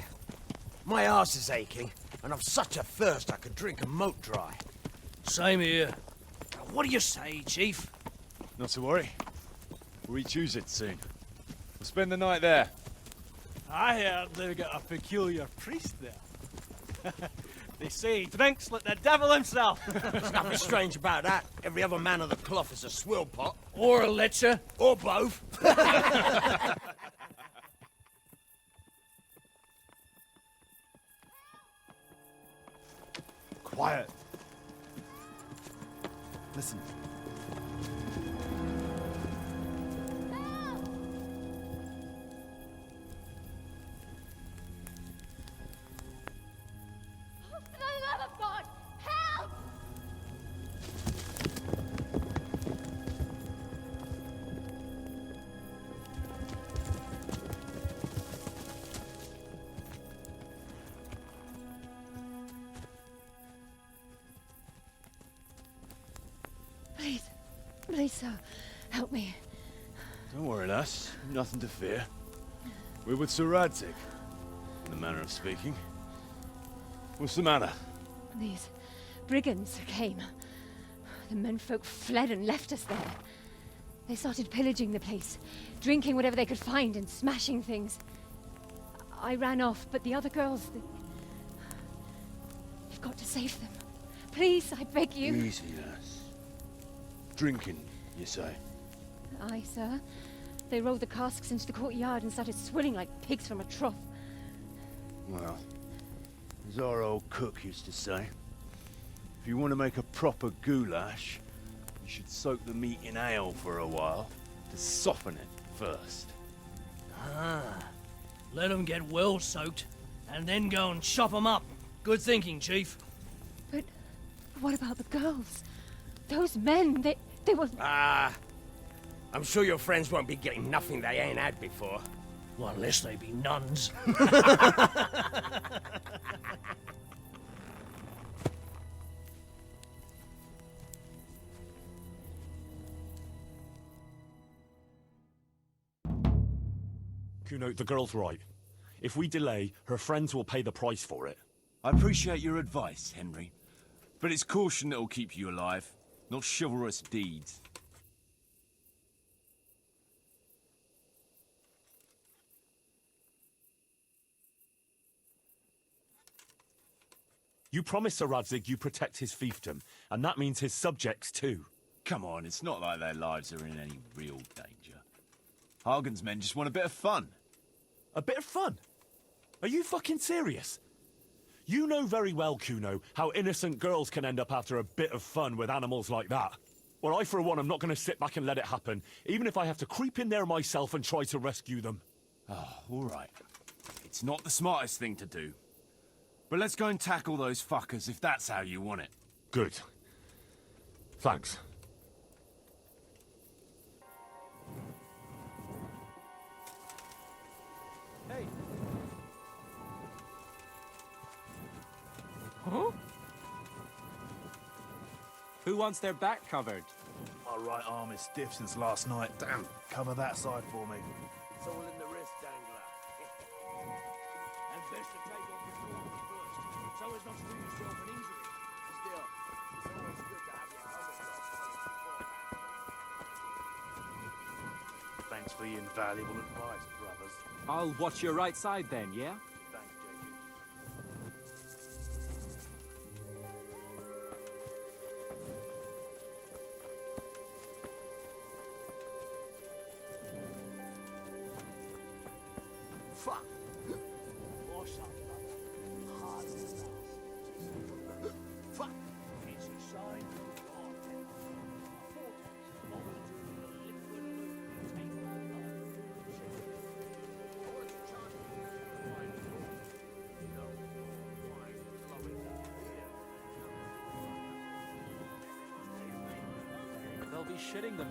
My arse is aching, and I've such a thirst I could drink a moat dry. Same here. What do you say, Chief? Not to worry. We'll re-choose it soon. We'll spend the night there. I heard they've got a peculiar priest there. They say he drinks like the devil himself. There's nothing strange about that. Every other man of the cloth is a swill pot. Or a lecher. Or both. Quiet. Listen. For the love of God, help! Please, sir, help me. Don't worry, lass. Nothing to fear. We're with Sir Radzig, in the manner of speaking. What's the matter? These brigands came. The menfolk fled and left us there. They started pillaging the place, drinking whatever they could find and smashing things. I ran off, but the other girls... You've got to save them. Please, I beg you. Easy, lass. Drinking, you say? Aye, sir. They rolled the casks into the courtyard and started swilling like pigs from a trough. Well, as our old cook used to say, if you want to make a proper goulash, you should soak the meat in ale for a while to soften it first. Ah, let them get well soaked, and then go and chop them up. Good thinking, Chief. But what about the girls? Those men, they were... I'm sure your friends won't be getting nothing they ain't had before. Well, unless they be nuns. Kuno, the girl's right. If we delay, her friends will pay the price for it. I appreciate your advice, Henry. But it's caution that'll keep you alive, not chivalrous deeds. You promised Sir Radzig you protect his fiefdom, and that means his subjects too. Come on, it's not like their lives are in any real danger. Hagen's men just want a bit of fun. A bit of fun? Are you fucking serious? You know very well, Kuno, how innocent girls can end up after a bit of fun with animals like that. Well, I, for one, am not going to sit back and let it happen, even if I have to creep in there myself and try to rescue them. Oh, all right. It's not the smartest thing to do. But let's go and tackle those fuckers if that's how you want it. Good. Thanks. Hey. Huh? Who wants their back covered? My right arm is stiff since last night. Damn, cover that side for me. It's all in the wrist dangler. And best to take off your arm first, so as not to do yourself an injury. Still, it's always good to have your helmet off. Thanks for the invaluable advice, brothers. I'll watch your right side then, yeah? Thanks, Jacob. Fuck! Or something. Hard as a mouse. Fuck! It's a sign from God. A foretaste of the liquid loot taken by I want to charge you wine no wine flowing here. They'll be shitting them.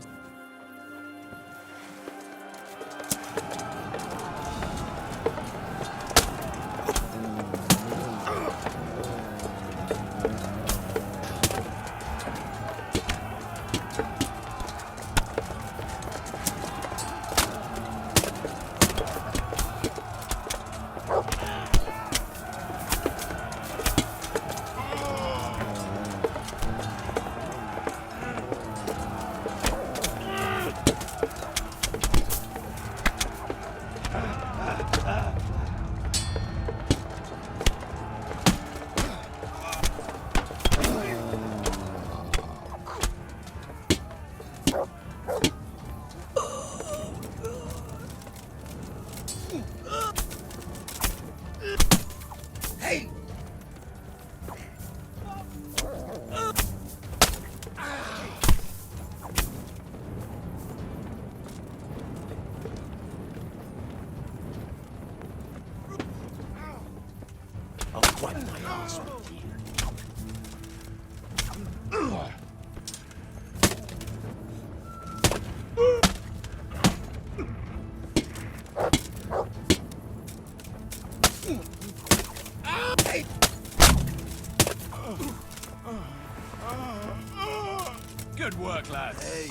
Good work, lads. Hey.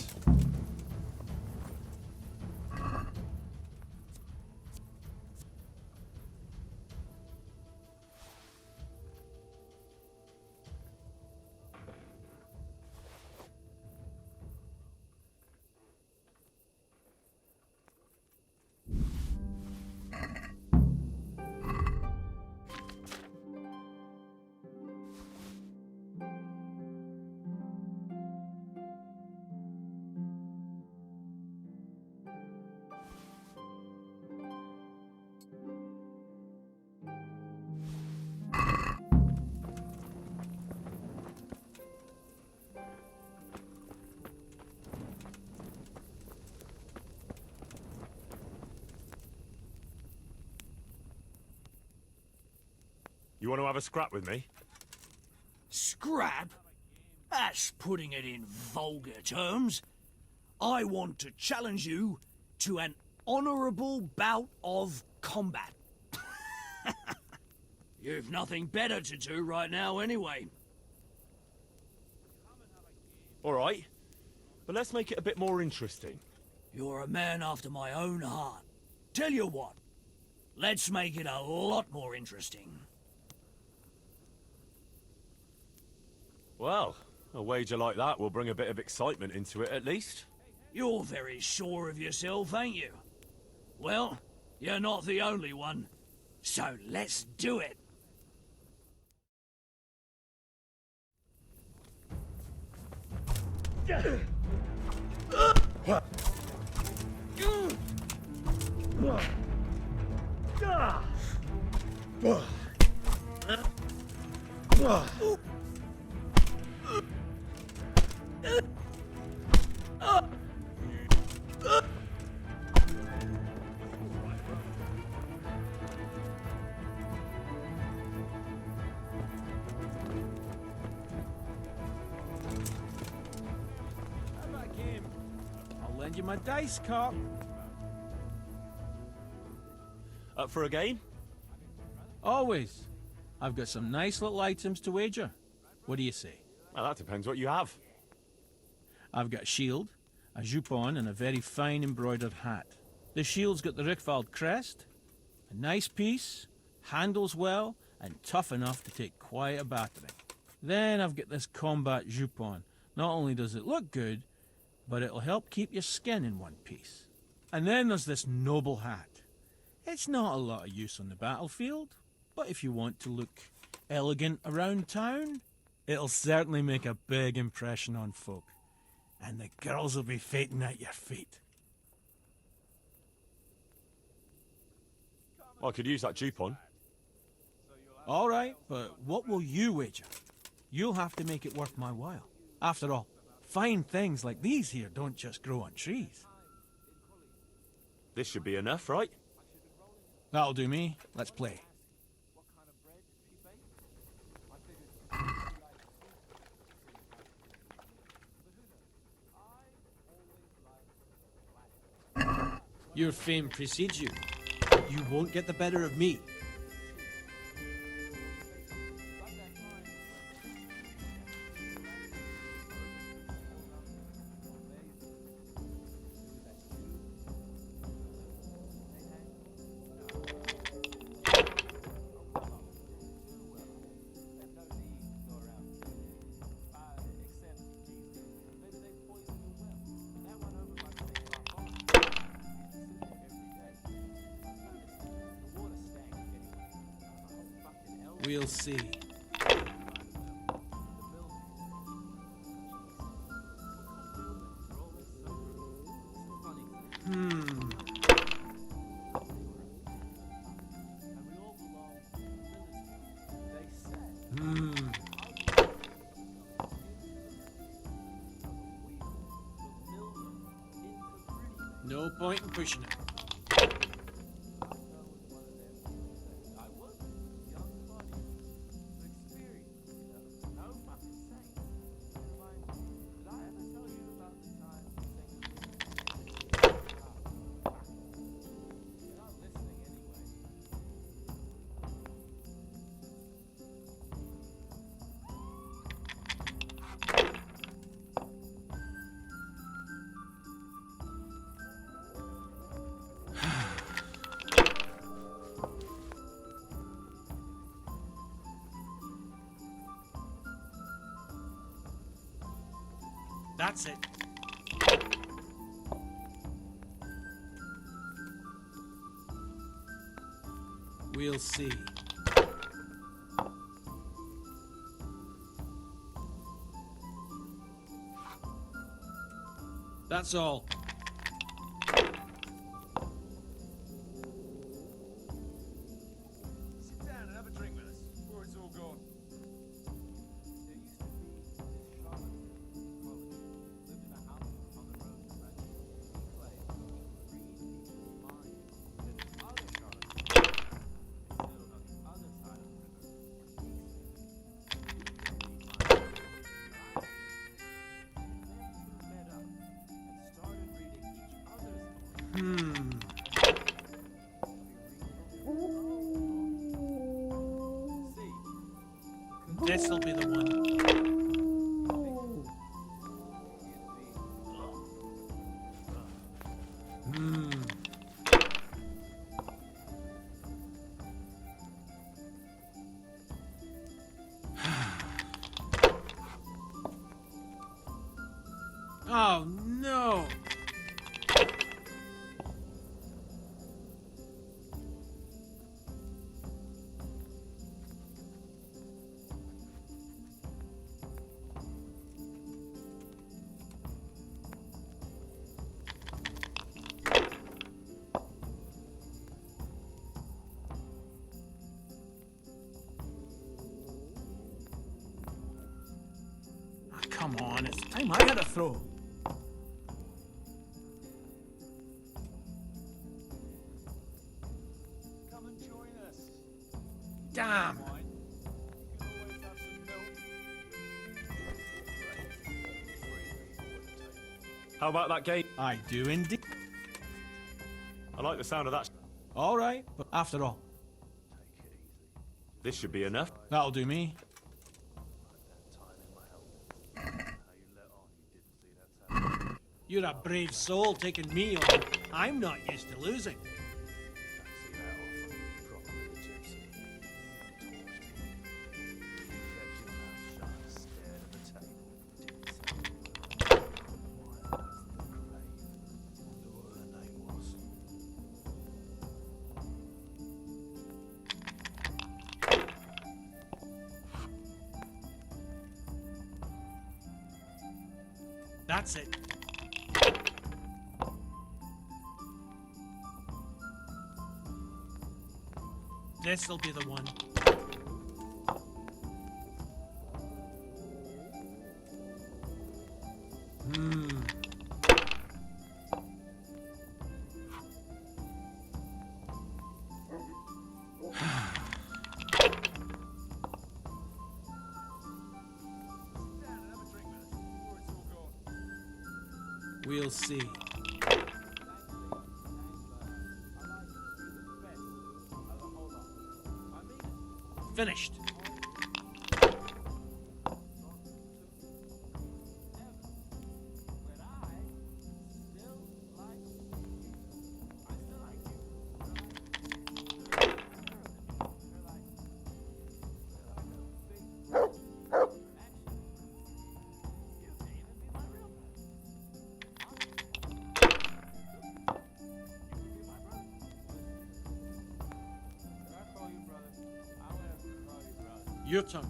You want to have a scrap with me? Scrap? That's putting it in vulgar terms. I want to challenge you to an honourable bout of combat. You've nothing better to do right now anyway. All right. But let's make it a bit more interesting. You're a man after my own heart. Tell you what, let's make it a lot more interesting. Well, a wager like that will bring a bit of excitement into it, at least. You're very sure of yourself, ain't you? Well, you're not the only one. So let's do it. I'll lend you my dice, cop. Up for a game? Always. I've got some nice little items to wager. What do you say? Well, that depends what you have. I've got a shield, a jupon, and a very fine embroidered hat. The shield's got the Rickfald crest, a nice piece, handles well, and tough enough to take quite a battering. Then I've got this combat jupon. Not only does it look good, but it'll help keep your skin in one piece. And then there's this noble hat. It's not a lot of use on the battlefield, but if you want to look elegant around town, it'll certainly make a big impression on folk. And the girls will be fainting at your feet. I could use that jupon. All right, but what will you wager? You'll have to make it worth my while. After all, fine things like these here don't just grow on trees. This should be enough, right? That'll do me. Let's play. Your fame precedes you. You won't get the better of me. We'll see. No point in pushing it. That's it. We'll see. That's all. Sit down and have a drink with us before it's all gone. There used to be this Charlotte college. Lived in a house on the road to Rattay. He played read people's minds. Then the other Charlotte settled on the other side of the river. Met up and started reading each other's stories. This'll be the one. Oh no! Ah, come on, it's time I had a throw. Come and join us. Damn! You can always have some milk. How about that game? I do indeed. I like the sound of that. All right, but after all, This should be enough. that'll do me. You're a brave soul taking me on. I'm not used to losing. That's it. This'll be the one. We'll see. Finished. Your turn.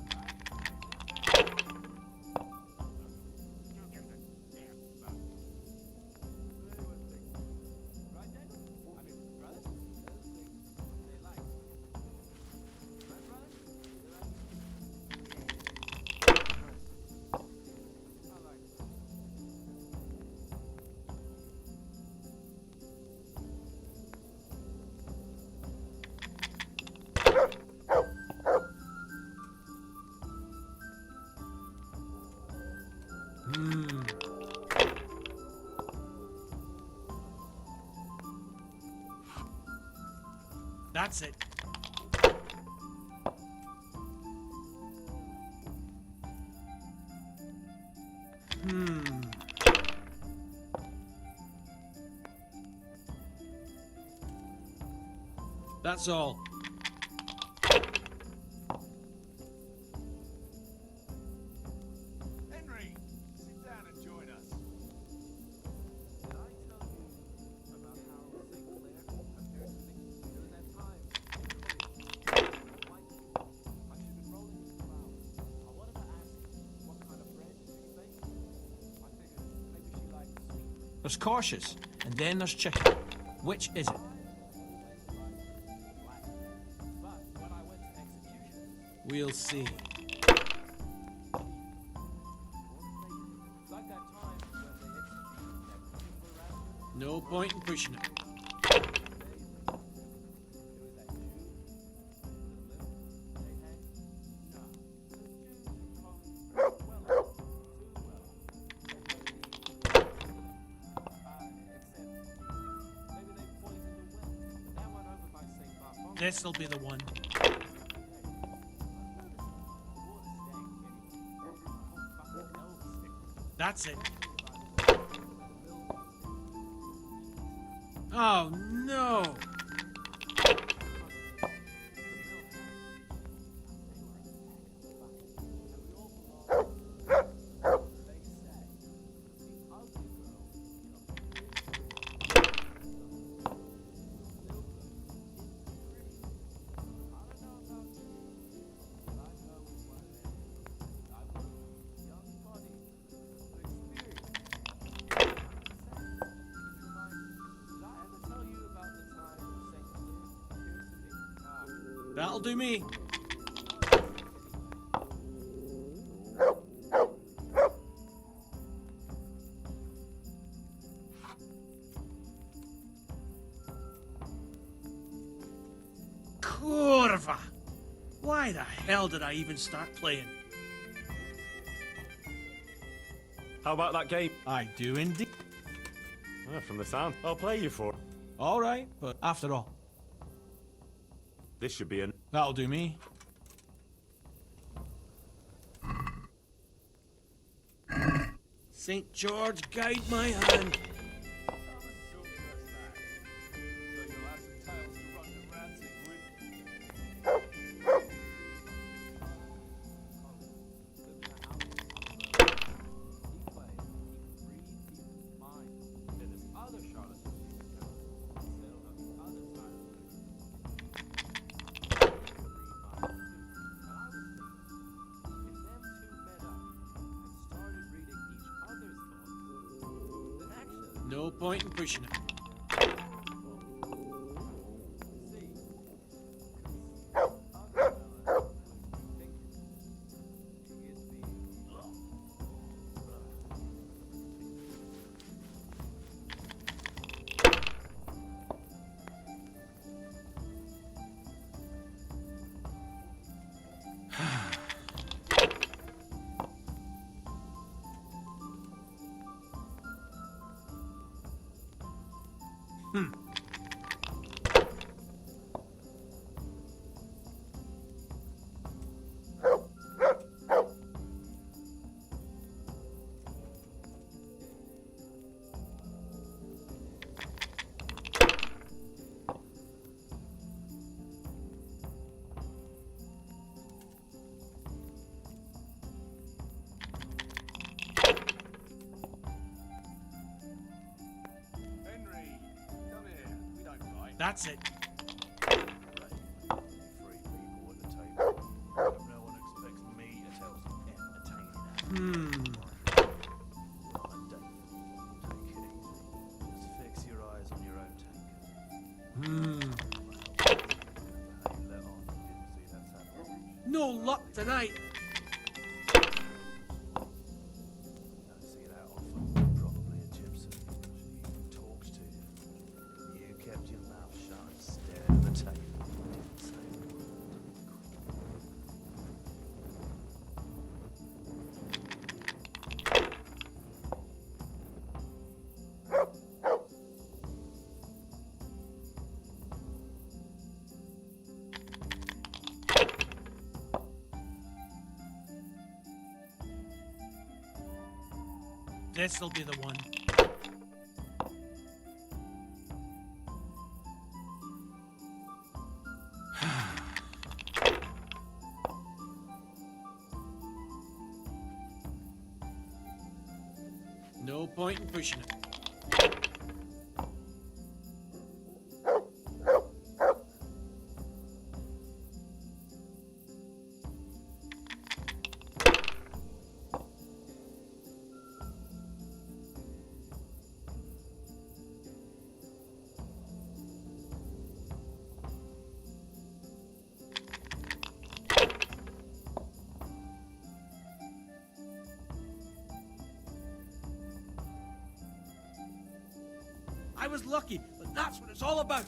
That's it. That's all. Henry, sit down and join us. There's cautious, and then there's chicken. Which is it? We'll see. No point in pushing it. This'll be the one. That's it. Oh no! That'll do me. Kurva! Why the hell did I even start playing? How about that game? I do indeed. From the sound, I'll play you for it. All right, but after all, This should be an... that'll do me. St. George, guide my hand. No point in pushing it. That's it. Three people at the table. No one expects me to tell some entertaining Take it easy. Just fix your eyes on your own tank. Let on. Didn't see that happen. No luck tonight. Don't see it out often. Probably a gypsy. She talks to you. You kept your mouth shut and stared at the table. Didn't say a word. This'll be the one. No point in pushing it. I was lucky, but that's what it's all about.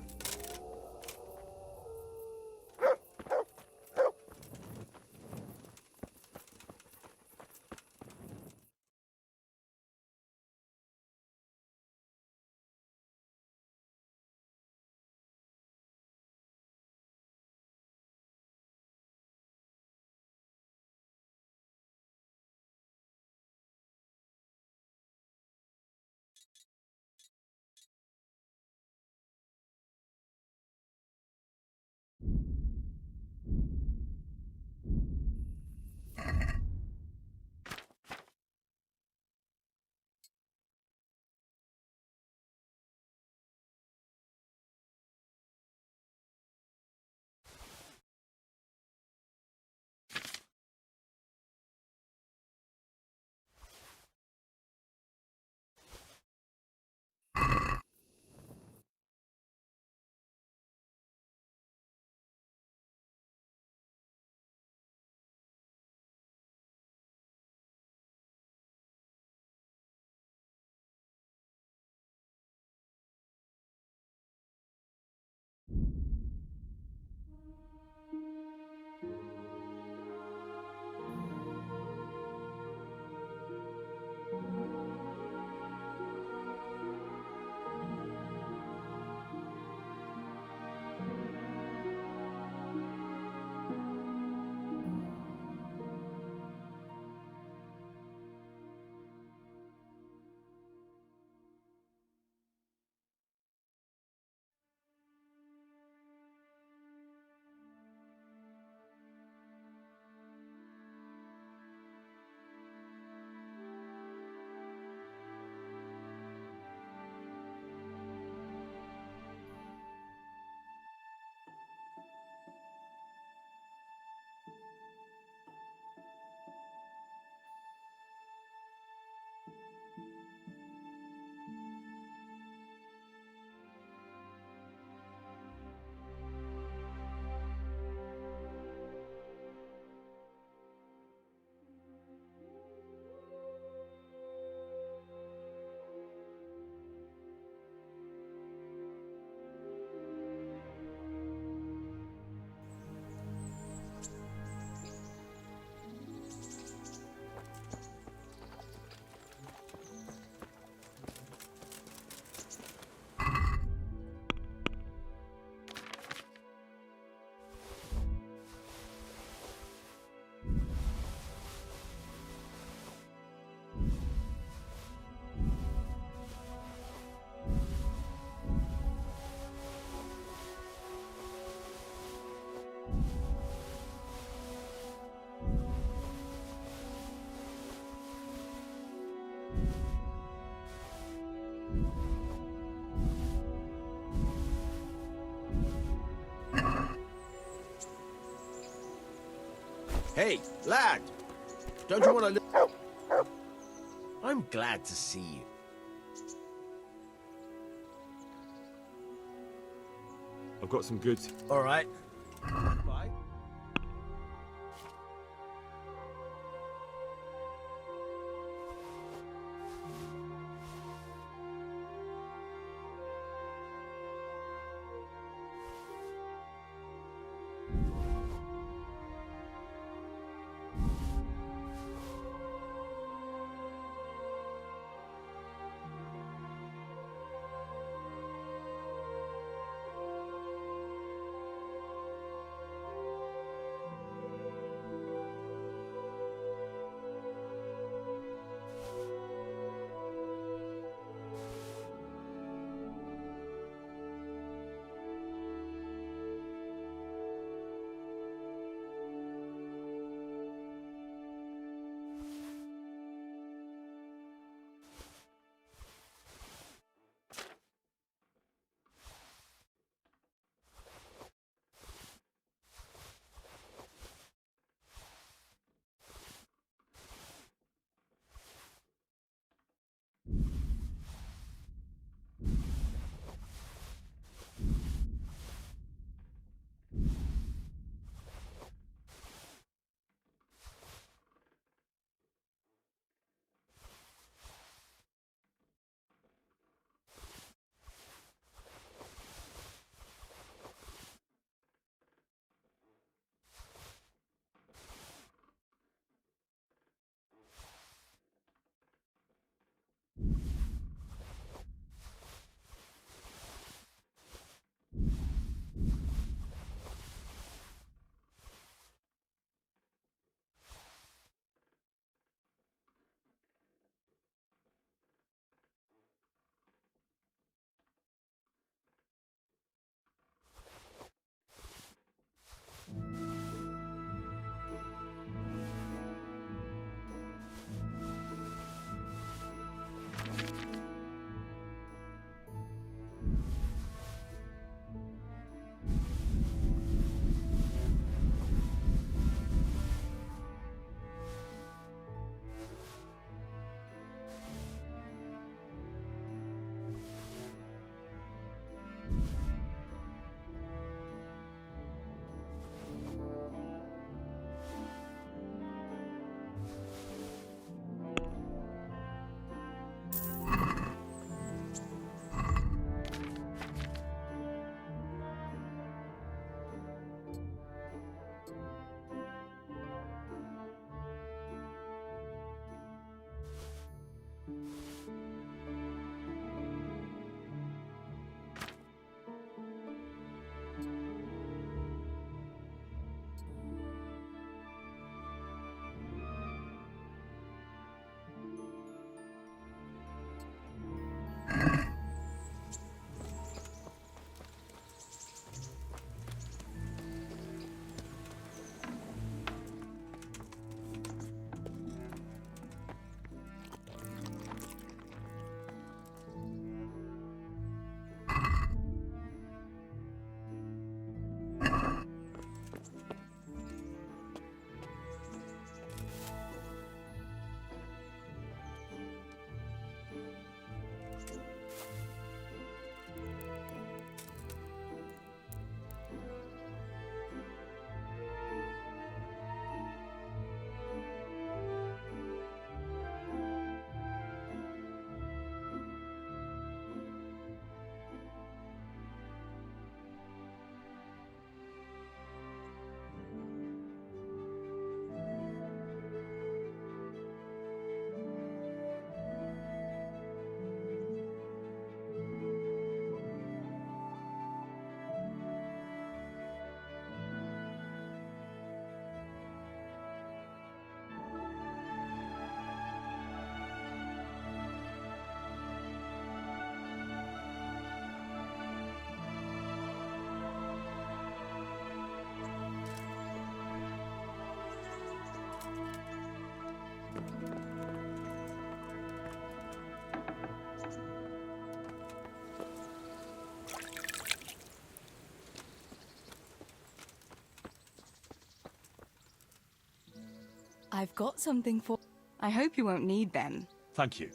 Hey, lad! Don't you want to... I'm glad to see you. I've got some goods. All right. Bye. I've got something for... I hope you won't need them. Thank you.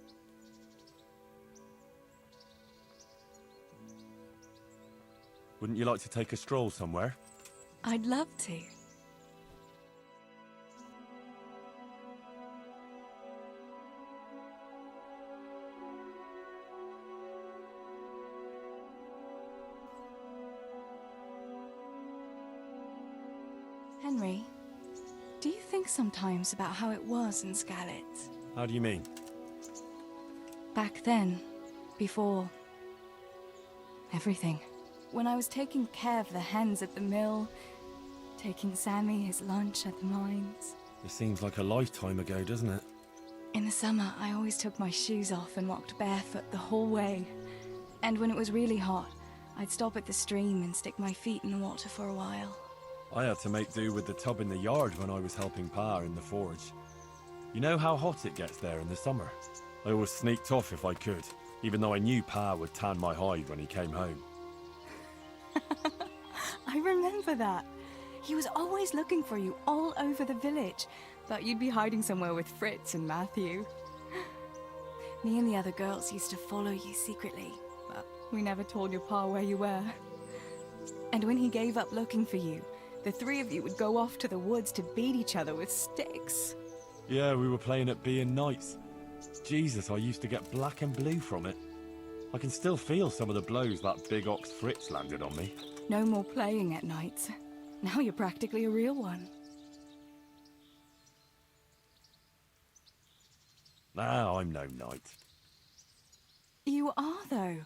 Wouldn't you like to take a stroll somewhere? I'd love to. Henry, do you think sometimes about how it was in Skalitz? How do you mean? Back then, before... everything. When I was taking care of the hens at the mill, taking Sammy his lunch at the mines. It seems like a lifetime ago, doesn't it? In the summer, I always took my shoes off and walked barefoot the whole way. And when it was really hot, I'd stop at the stream and stick my feet in the water for a while. I had to make do with the tub in the yard when I was helping Pa in the forge. You know how hot it gets there in the summer? I always sneaked off if I could, even though I knew Pa would tan my hide when he came home. I remember that. He was always looking for you all over the village. Thought you'd be hiding somewhere with Fritz and Matthew. Me and the other girls used to follow you secretly, but we never told your pa where you were. And when he gave up looking for you, the three of you would go off to the woods to beat each other with sticks. Yeah, we were playing at being knights. Jesus, I used to get black and blue from it. I can still feel some of the blows that big ox Fritz landed on me. No more playing at nights. Now you're practically a real one. Nah, I'm no knight. You are, though.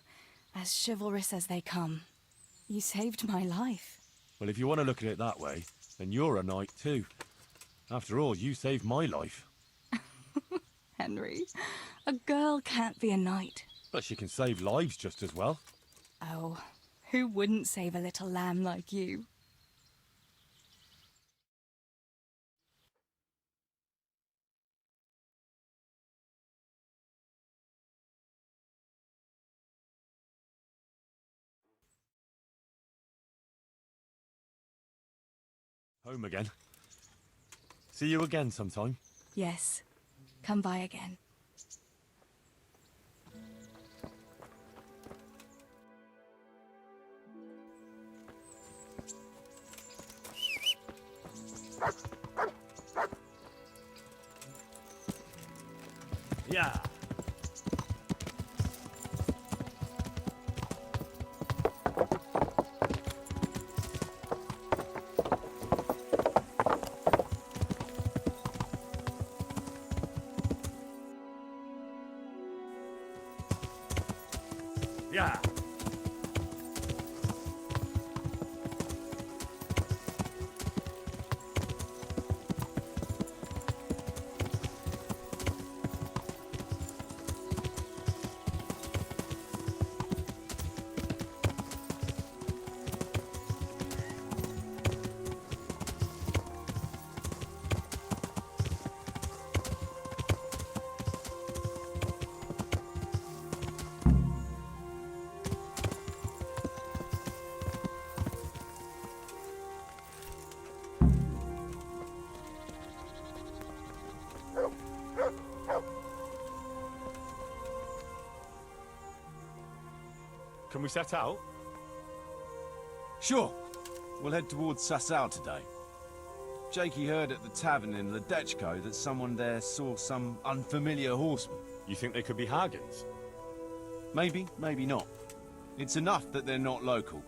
As chivalrous as they come. You saved my life. Well, if you want to look at it that way, then you're a knight too. After all, you saved my life. Henry, a girl can't be a knight. But she can save lives just as well. Oh, who wouldn't save a little lamb like you? Home again. See you again sometime. Yes. Come by again. Yeah. Yeah. Can we set out? Sure. We'll head towards Sasau today. Jakey heard at the tavern in Ledechko that someone there saw some unfamiliar horseman. You think they could be Hagens? Maybe, maybe not. It's enough that they're not local.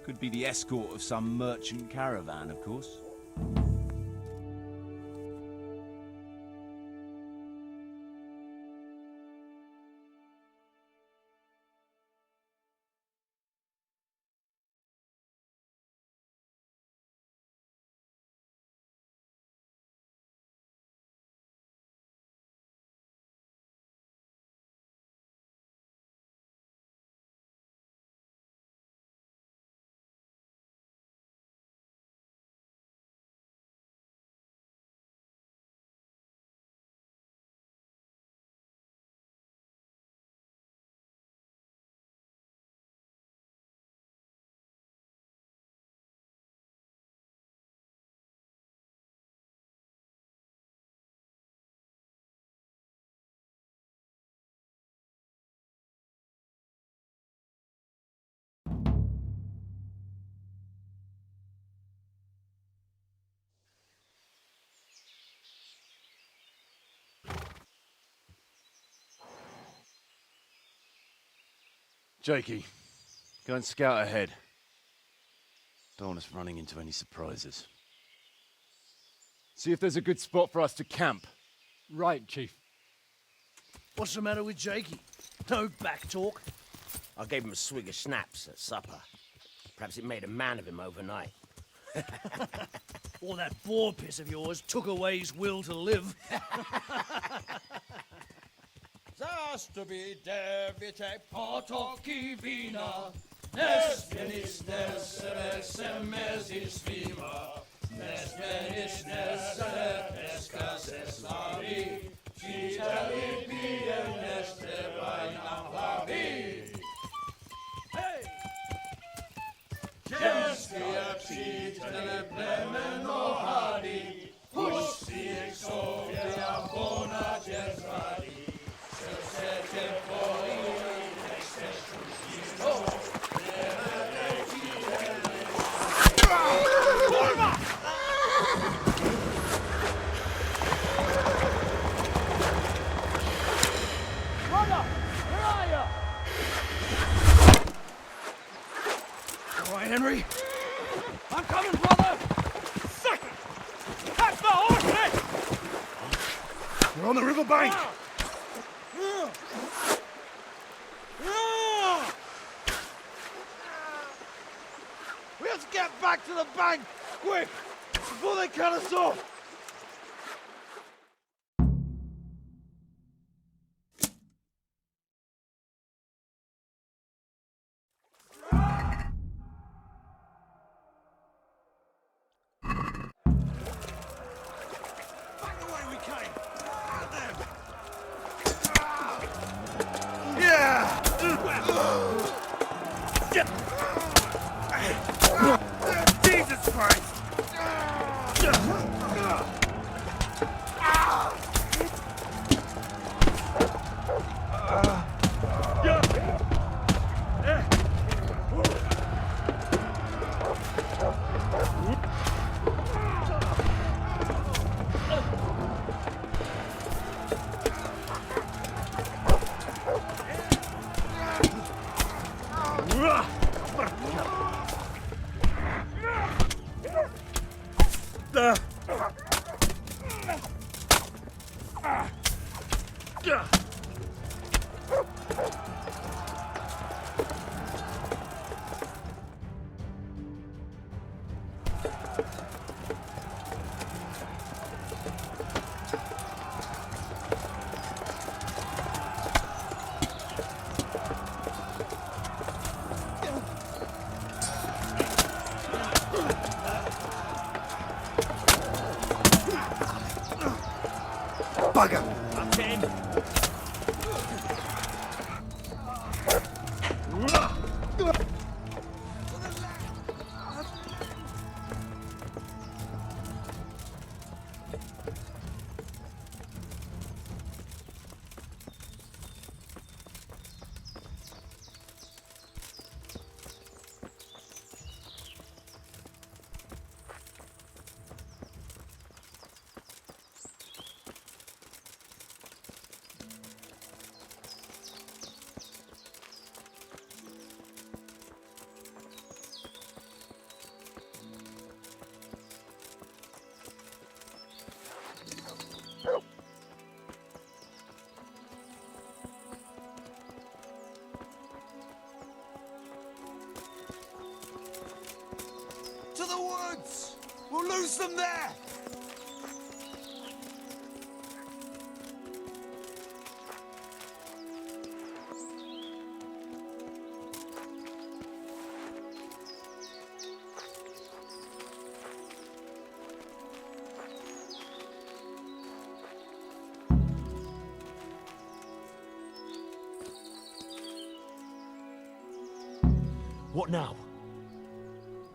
Could be the escort of some merchant caravan, of course. Jakey, go and scout ahead. Don't want us running into any surprises. See if there's a good spot for us to camp. Right, Chief. What's the matter with Jakey? No back talk. I gave him a swig of schnapps at supper. Perhaps it made a man of him overnight. All that boar piss of yours took away his will to live. Zastubi devite potoki vina, nes venis nesere semezis viva, nes venis nesere escas eslavi, citali piem neste vainam lavi. Hey! Gestia citale plemeno hadi, husti exovia bona gesradi. Henry? I'm coming, brother! Second! Catch the horse! We're on the river bank! Get back to the bank! Quick! Before they cut us off! Back the way we came! At them! Yeah! Jesus Christ! Bugger! That's in! To the woods! We'll lose them there! What now?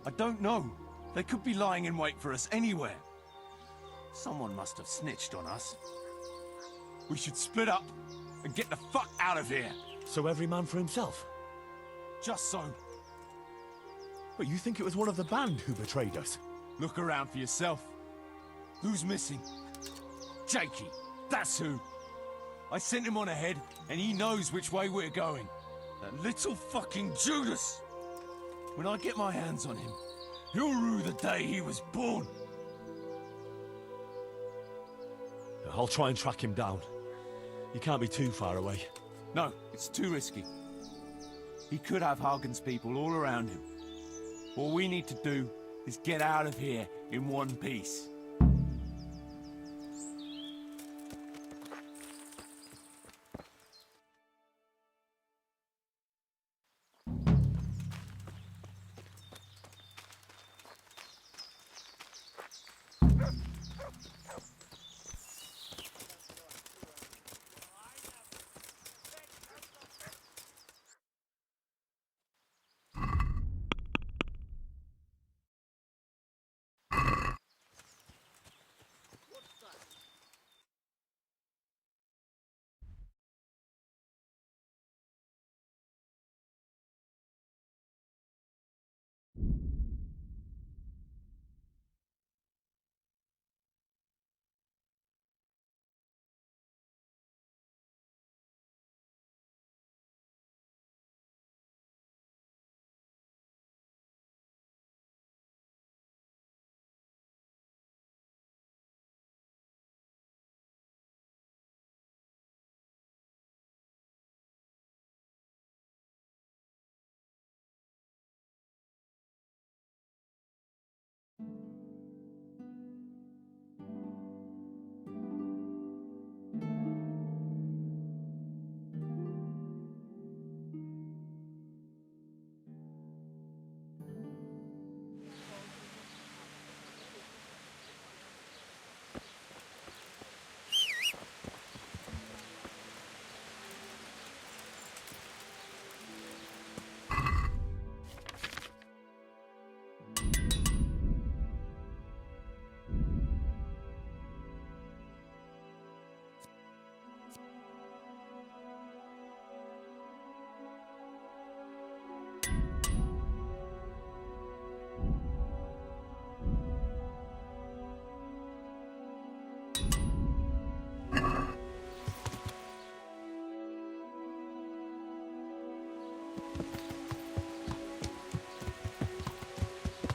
I don't know. They could be lying in wait for us anywhere. Someone must have snitched on us. We should split up and get the fuck out of here. So every man for himself? Just so. But you think it was one of the band who betrayed us? Look around for yourself. Who's missing? Jakey, that's who. I sent him on ahead, and he knows which way we're going. That little fucking Judas! When I get my hands on him, he'll rue the day he was born. I'll try and track him down. He can't be too far away. No, it's too risky. He could have Hagen's people all around him. All we need to do is get out of here in one piece.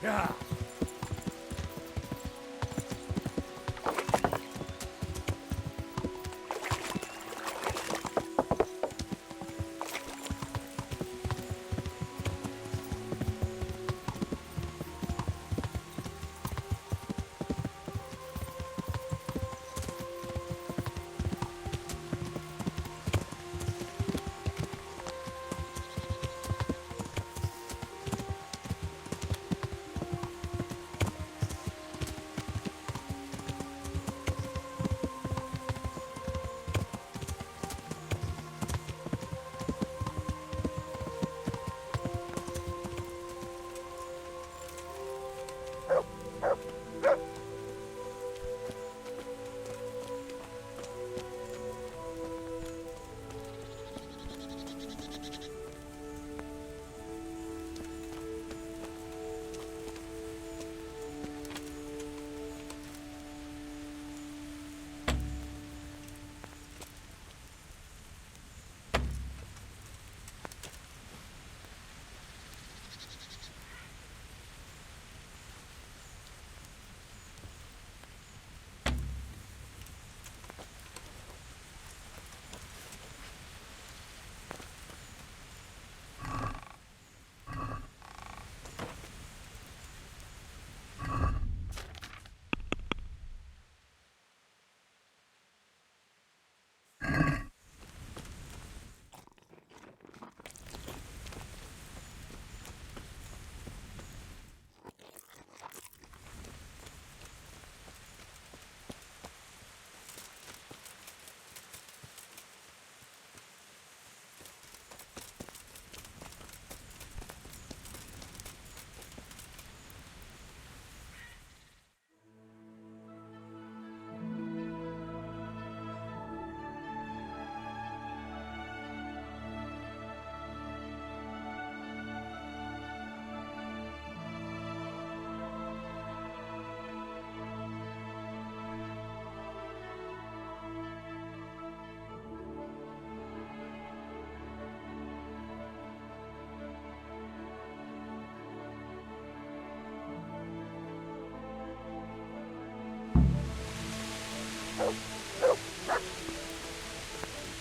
Yeah.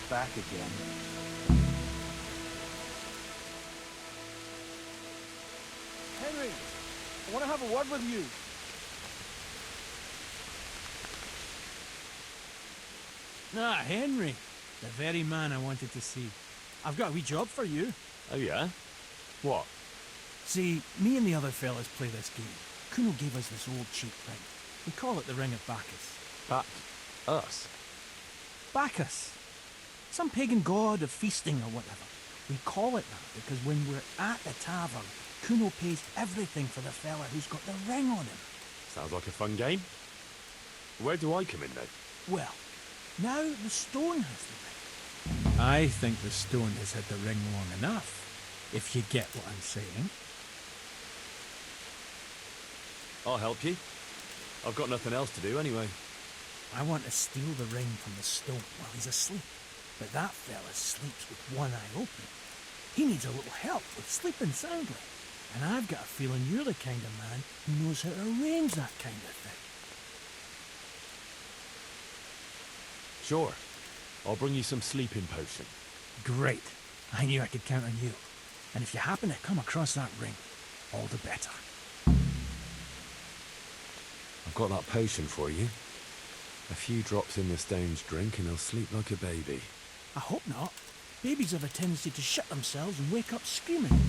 Back again. Henry, I want to have a word with you. Ah, Henry. The very man I wanted to see. I've got a wee job for you. Oh, yeah? What? See, me and the other fellas play this game. Kuno gave us this old cheap ring. We call it the Ring of Bacchus. Us? Bacchus. Some pagan god of feasting or whatever. We call it that because when we're at the tavern, Kuno pays everything for the fella who's got the ring on him. Sounds like a fun game. Where do I come in, then? Well, now the stone has the ring. I think the stone has had the ring long enough, if you get what I'm saying. I'll help you. I've got nothing else to do anyway. I want to steal the ring from the stone while he's asleep. But that fella sleeps with one eye open. He needs a little help with sleeping soundly. And I've got a feeling you're the kind of man who knows how to arrange that kind of thing. Sure. I'll bring you some sleeping potion. Great. I knew I could count on you. And if you happen to come across that ring, all the better. I've got that potion for you. A few drops in the stone's drink and he'll sleep like a baby. I hope not. Babies have a tendency to shit themselves and wake up screaming.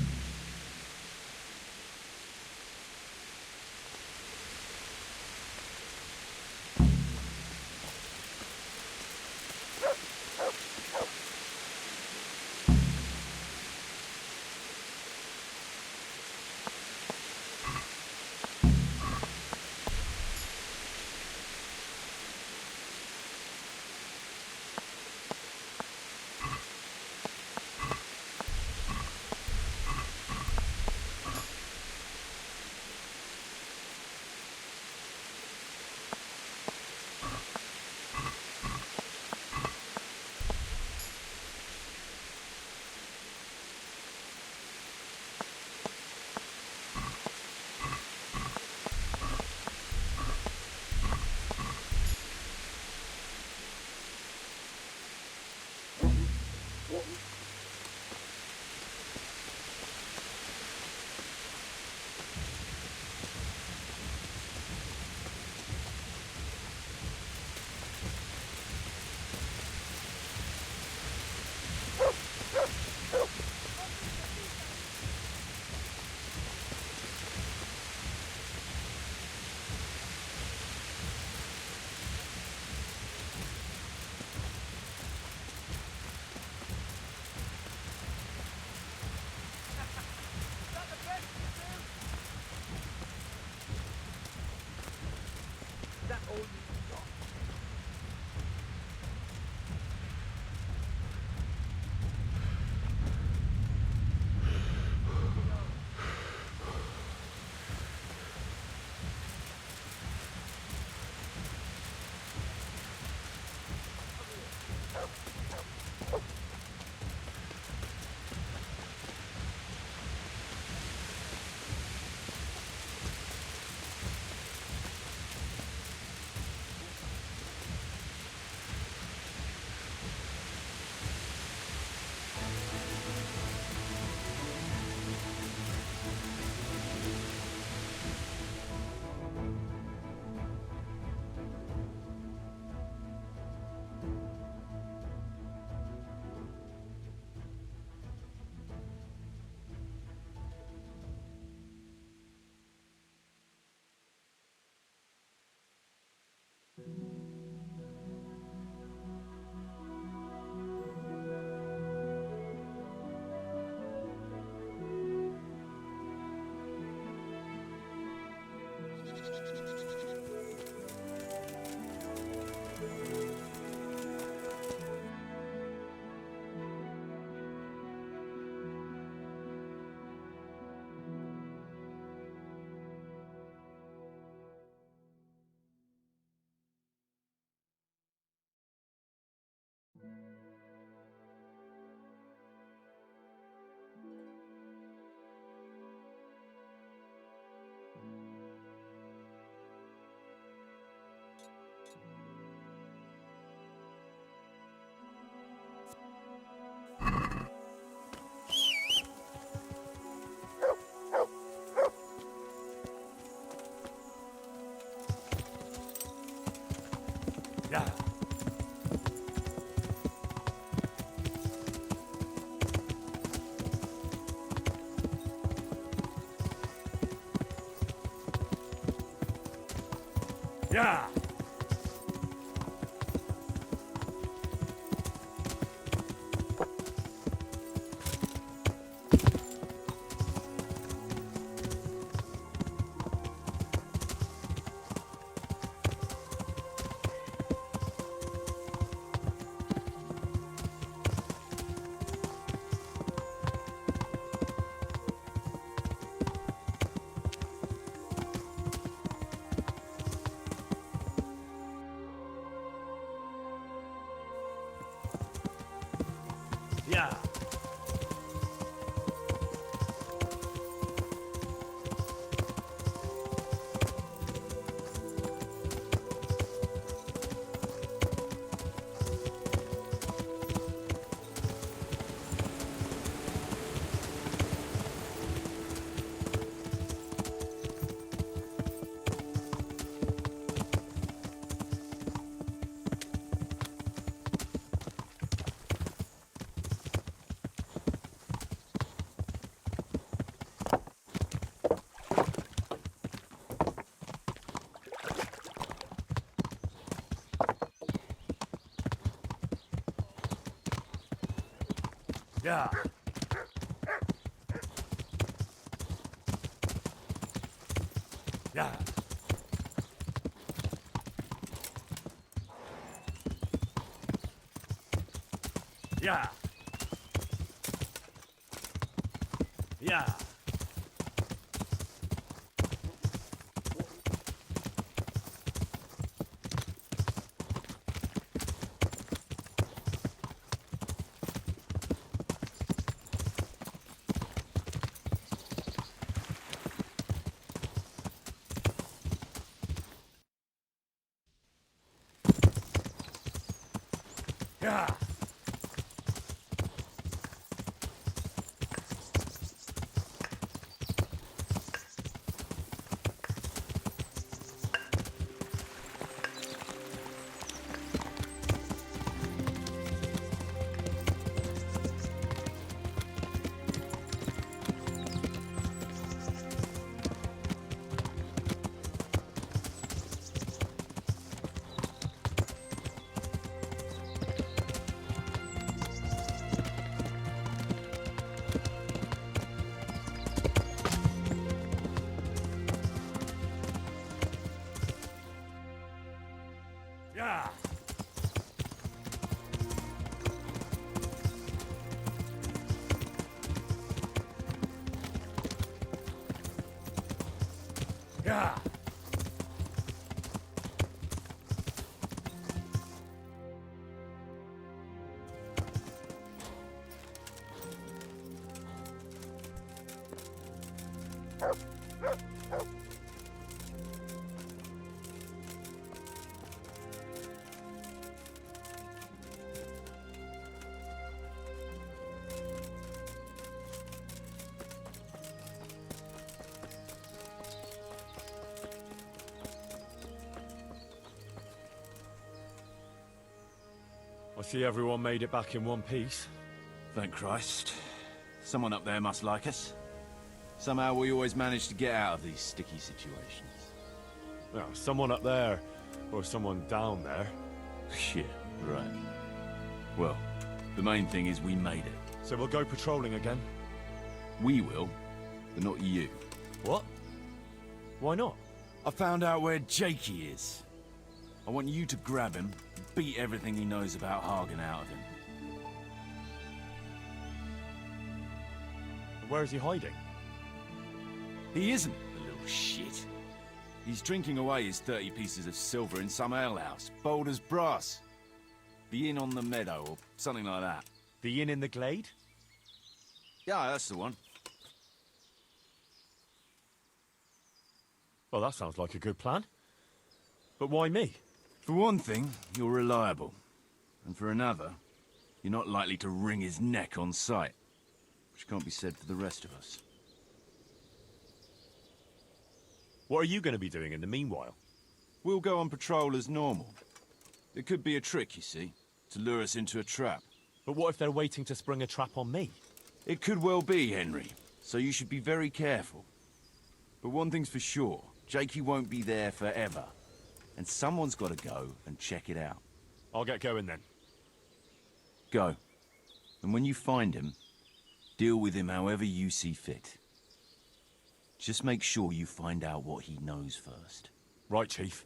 Yeah! Yeah! Yeah! Yeah! Yeah! Yeah! Yeah! Yeah! Yeah! I see everyone made it back in one piece. Thank Christ. Someone up there must like us. Somehow we always manage to get out of these sticky situations. Well, someone up there, or someone down there. Shit, right. Well, the main thing is we made it. So we'll go patrolling again? We will, but not you. What? Why not? I found out where Jakey is. I want you to grab him, beat everything he knows about Hagen out of him. Where is he hiding? He isn't, the little shit. He's drinking away his 30 pieces of silver in some alehouse, bold as brass. The inn on the meadow, or something like that. The inn in the glade? Yeah, that's the one. Well, that sounds like a good plan. But why me? For one thing, you're reliable. And for another, you're not likely to wring his neck on sight. Which can't be said for the rest of us. What are you going to be doing in the meanwhile? We'll go on patrol as normal. It could be a trick, you see, to lure us into a trap. But what if they're waiting to spring a trap on me? It could well be, Henry. So you should be very careful. But one thing's for sure, Jakey won't be there forever. and someone's got to go and check it out. I'll get going then. Go. And when you find him, deal with him however you see fit. Just make sure you find out what he knows first. Right, Chief.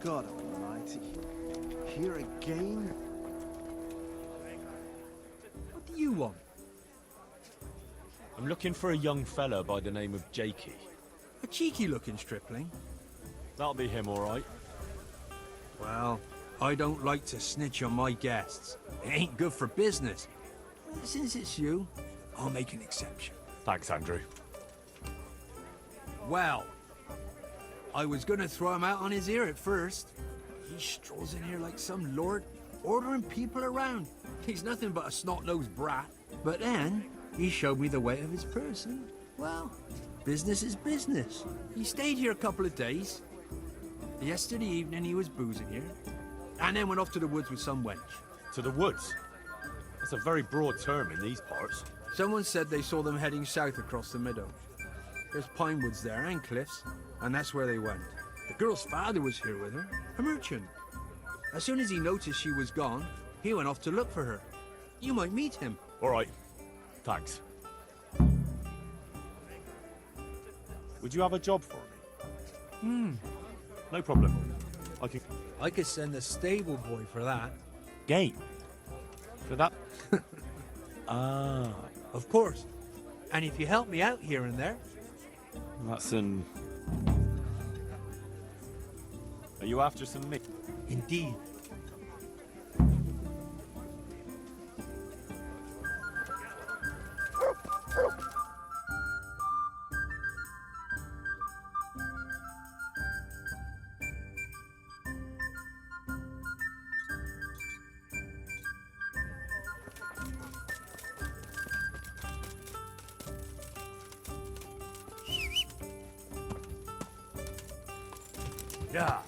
God almighty. Here again? What do you want? I'm looking for a young fella by the name of Jakey. A cheeky-looking stripling? That'll be him, all right. Well, I don't like to snitch on my guests. It ain't good for business. Since it's you, I'll make an exception. Thanks, Andrew. Well, I was gonna throw him out on his ear at first. He strolls in here like some lord, ordering people around. He's nothing but a snot-nosed brat. But then, he showed me the weight of his person. Well, business is business. He stayed here a couple of days. Yesterday evening he was boozing here, and then went off to the woods with some wench. To the woods? That's a very broad term in these parts. Someone said they saw them heading south across the meadow. There's pine woods there and cliffs, and that's where they went. The girl's father was here with her, a merchant. As soon as he noticed she was gone, he went off to look for her. You might meet him. All right. Thanks. Would you have a job for me? No problem. I could send a stable boy for that. Game? For that? Ah. Of course. And if you help me out here and there. That's an... Are you after some meat? Indeed. Yeah.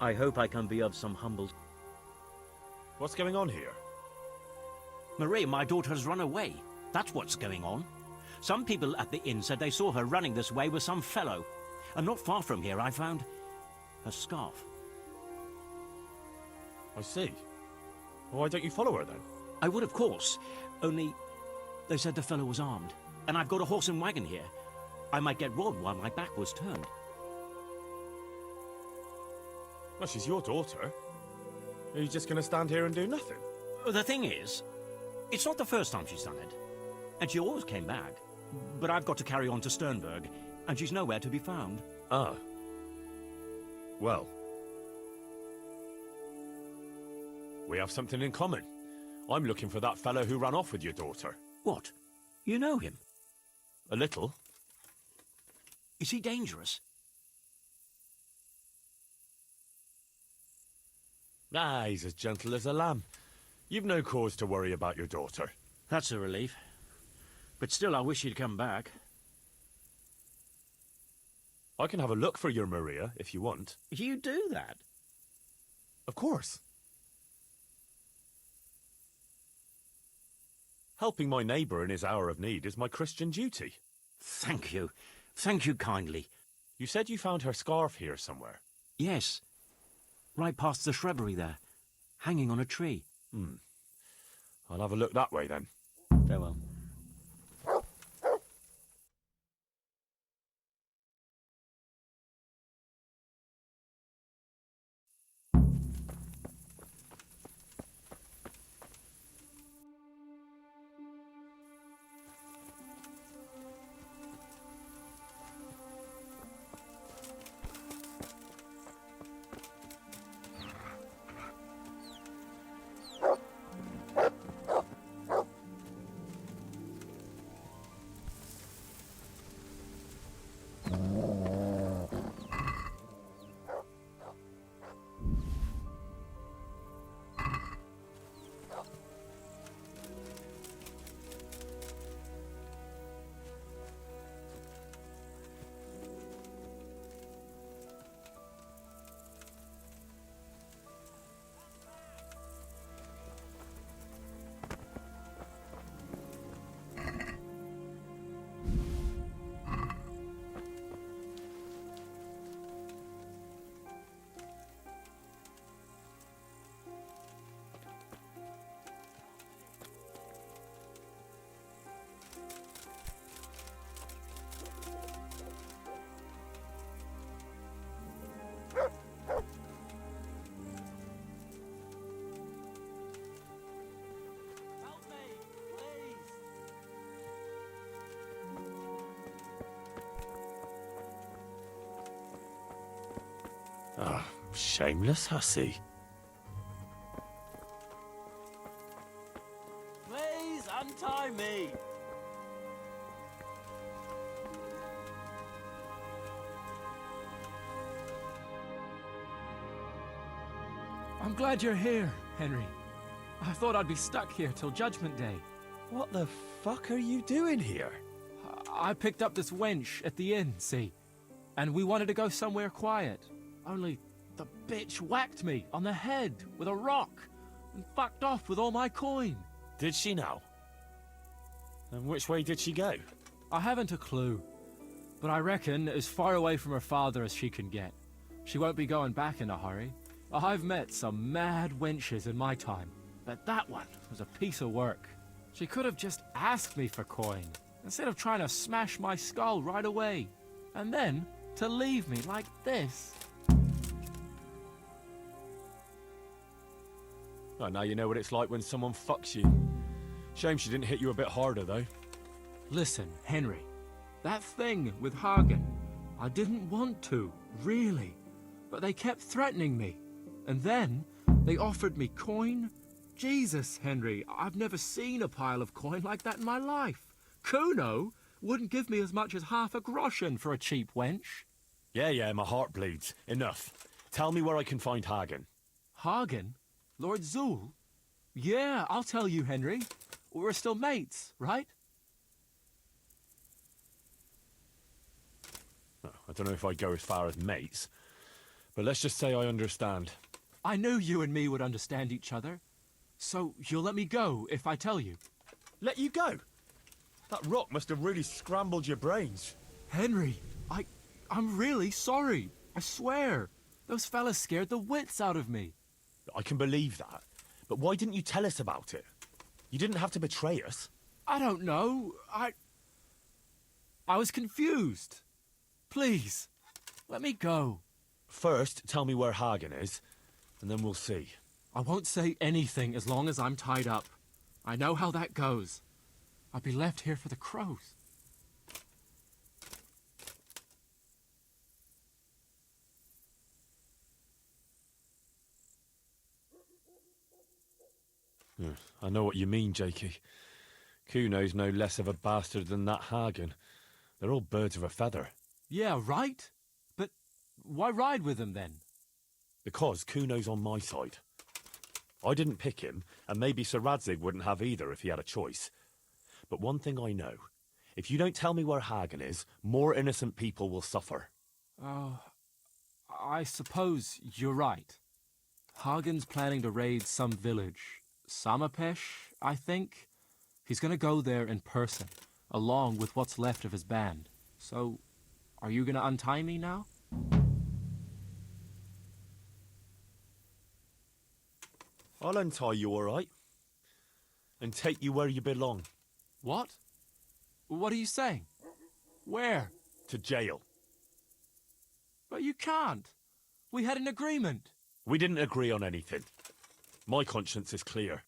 I hope I can be of some humble... What's going on here? Marie, my daughter has run away. That's what's going on. Some people at the inn said they saw her running this way with some fellow. And not far from here, I found her scarf. I see. Why don't you follow her then? I would, of course. Only they said the fellow was armed. And I've got a horse and wagon here. I might get robbed while my back was turned. Well, she's your daughter. Are you just going to stand here and do nothing? The thing is, it's not the first time she's done it. And she always came back. But I've got to carry on to Sternberg, and she's nowhere to be found. Ah. Well. We have something in common. I'm looking for that fellow who ran off with your daughter. What? You know him? A little. Is he dangerous? Ah, he's as gentle as a lamb. You've no cause to worry about your daughter. That's a relief. But still, I wish he'd come back. I can have a look for your Maria, if you want. You do that? Of course. Helping my neighbour in his hour of need is my Christian duty. Thank you. Thank you kindly. You said you found her scarf here somewhere? Yes. Right past the shrubbery there. Hanging on a tree. I'll have a look that way then. Farewell. Ah, shameless hussy. Please untie me. I'm glad you're here, Henry. I thought I'd be stuck here till Judgment Day. What the fuck are you doing here? I picked up this wench at the inn, see? And we wanted to go somewhere quiet. Only the bitch whacked me on the head with a rock and fucked off with all my coin. Did she now? And which way did she go? I haven't a clue, but I reckon as far away from her father as she can get. She won't be going back in a hurry. I've met some mad wenches in my time, but that one was a piece of work. She could have just asked me for coin, instead of trying to smash my skull right away, and then to leave me like this. Oh, now you know what it's like when someone fucks you. Shame she didn't hit you a bit harder, though. Listen, Henry, that thing with Hagen, I didn't want to, really, but they kept threatening me. And then they offered me coin. Jesus, Henry, I've never seen a pile of coin like that in my life. Kuno wouldn't give me as much as half a groschen for a cheap wench. Yeah, my heart bleeds. Enough. Tell me where I can find Hagen. Hagen? Lord Zool? Yeah, I'll tell you, Henry. We're still mates, right? Oh, I don't know if I'd go as far as mates, But let's just say I understand. I knew you and me would understand each other. So you'll let me go if I tell you? Let you go? That rock must have really scrambled your brains. Henry, I'm really sorry. I swear. Those fellas scared the wits out of me. I can believe that. But why didn't you tell us about it? You didn't have to betray us. I don't know. I was confused. Please, let me go. First, tell me where Hagen is, and then we'll see. I won't say anything as long as I'm tied up. I know how that goes. I'll be left here for the crows. I know what you mean, Jakey. Kuno's no less of a bastard than that Hagen. They're all birds of a feather. Yeah, right? But why ride with him then? Because Kuno's on my side. I didn't pick him, and maybe Sir Radzig wouldn't have either if he had a choice. But one thing I know. If you don't tell me where Hagen is, more innocent people will suffer. Oh, I suppose you're right. Hagen's planning to raid some village. Samapesh, I think. He's gonna go there in person, along with what's left of his band. So, are you gonna untie me now? I'll untie you, all right? And take you where you belong. What? What are you saying? Where? To jail. But you can't. We had an agreement. We didn't agree on anything. My conscience is clear.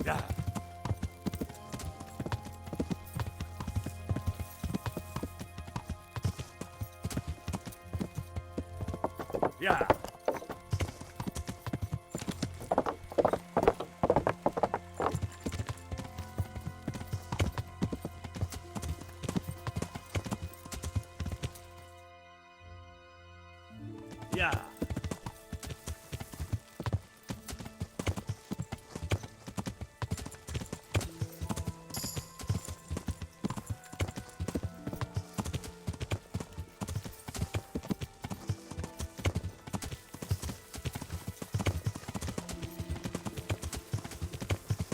Yeah. Yeah. Yeah.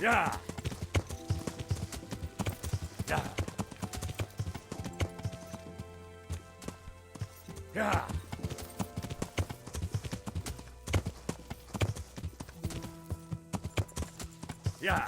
Yeah. Yeah. Yeah. Yeah.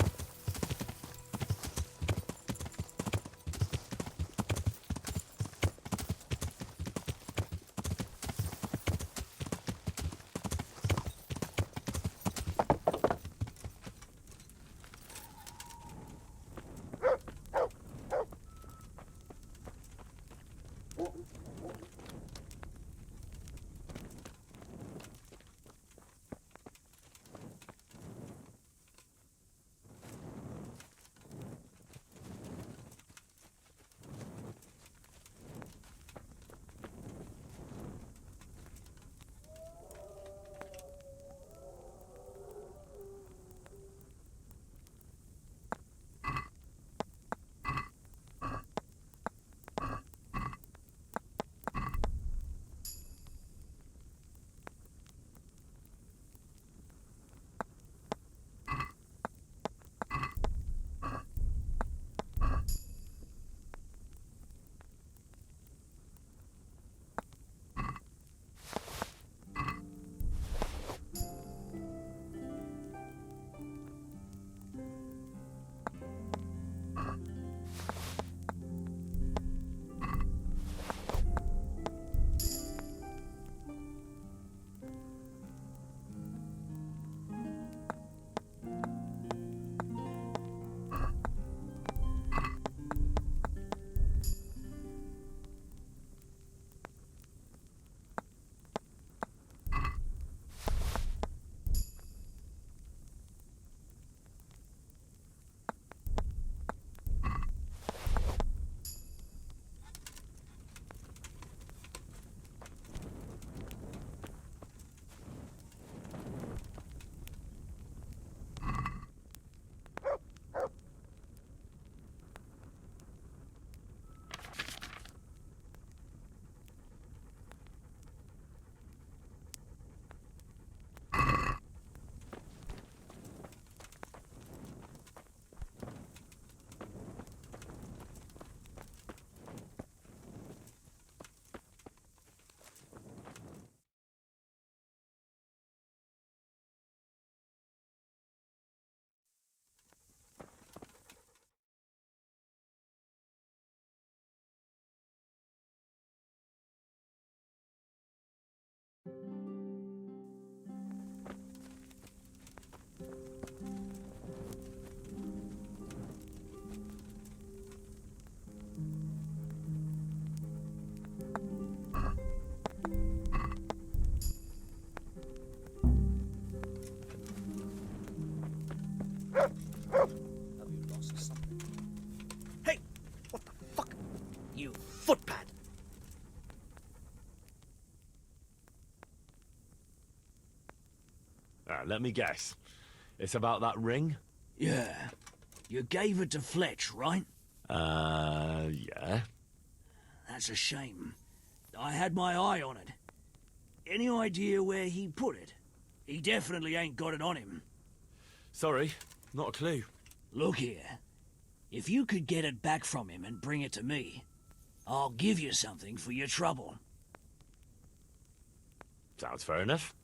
Right, let me guess. It's about that ring? Yeah. You gave it to Fletch, right? Yeah. That's a shame. I had my eye on it. Any idea where he put it? He definitely ain't got it on him. Sorry, not a clue. Look here. If you could get it back from him and bring it to me, I'll give you something for your trouble. Sounds fair enough.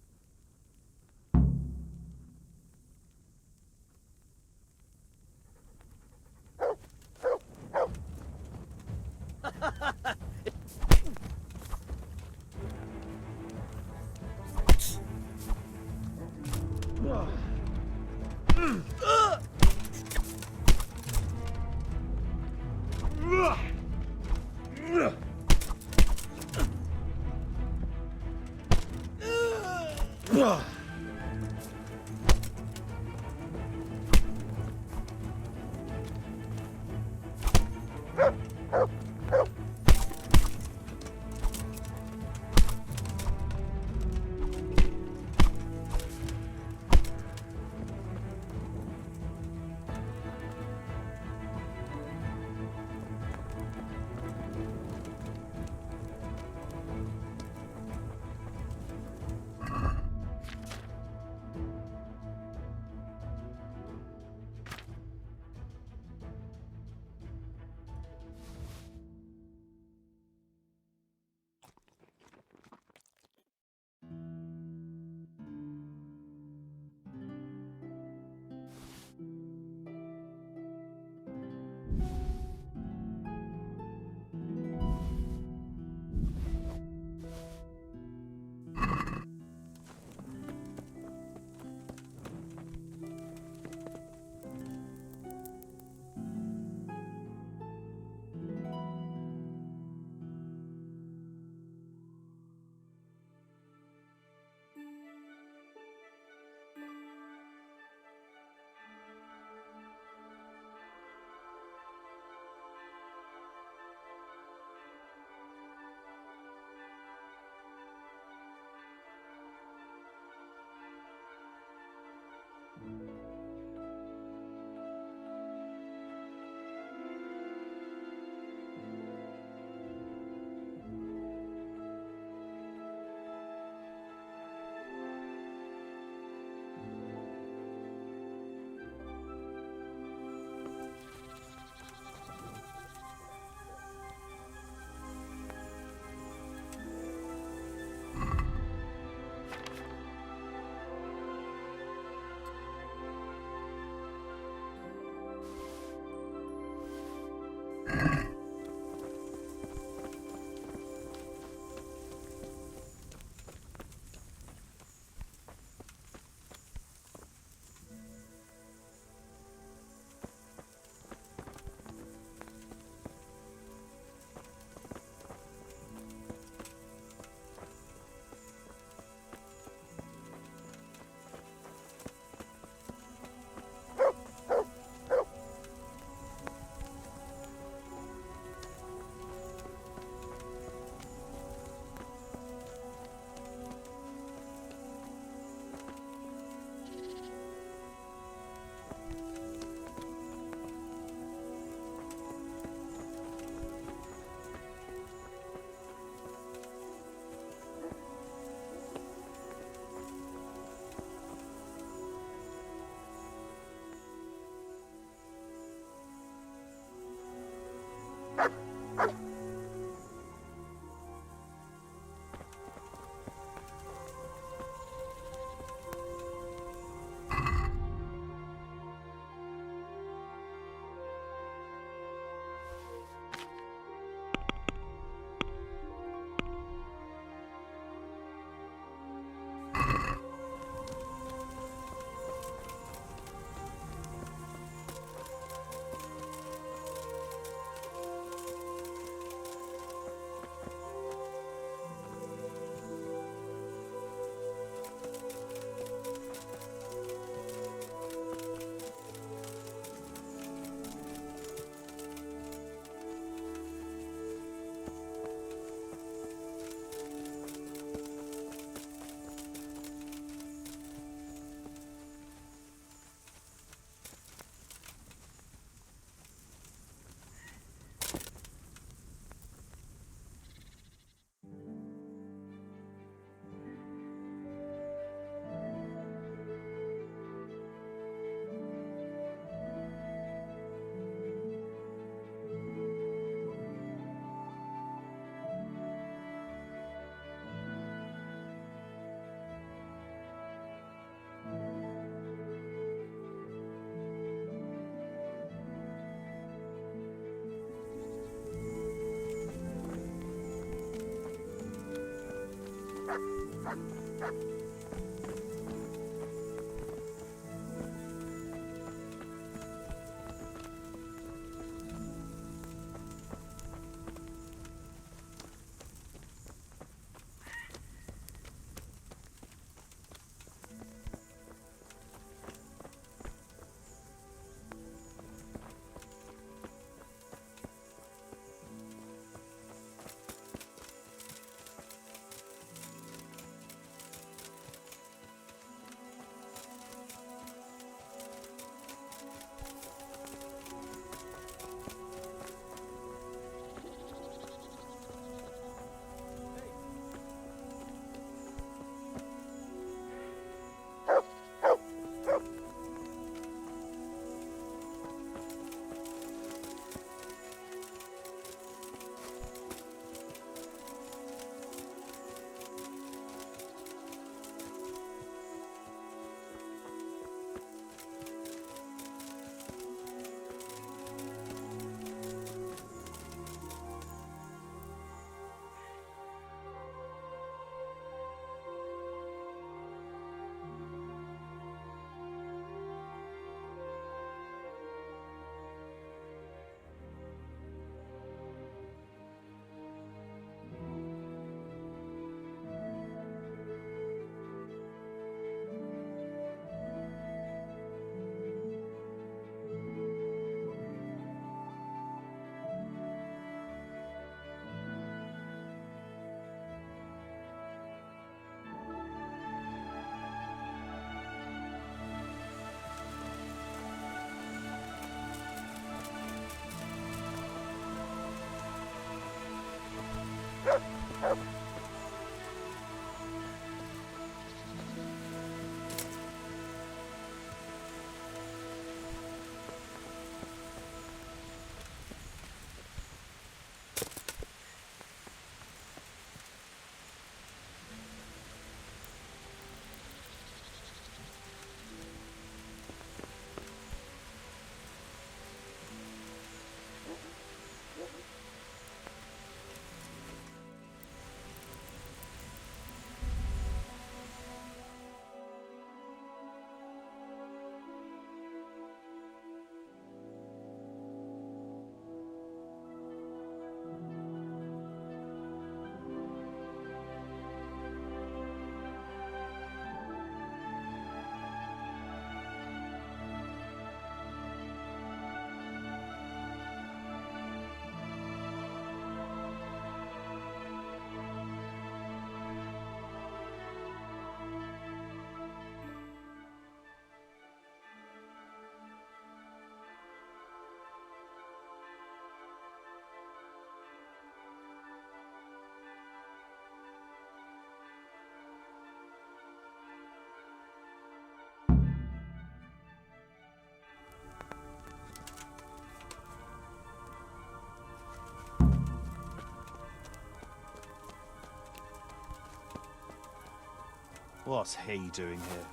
What's he doing here?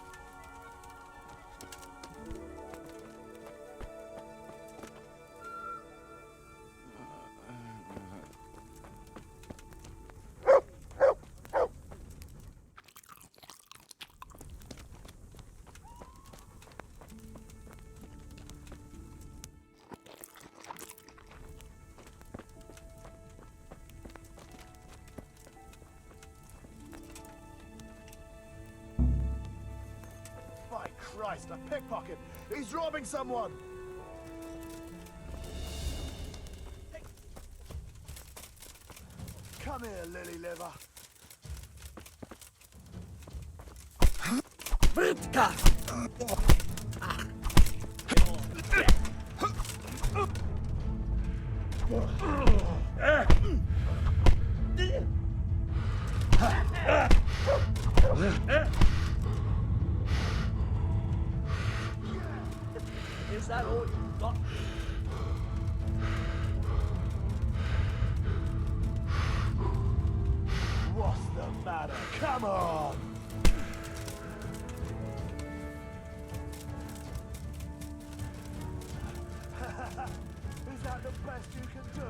Christ, a pickpocket! He's robbing someone! Come here, lily liver. Is that all you got? What's the matter? Come on! Is that the best you can do?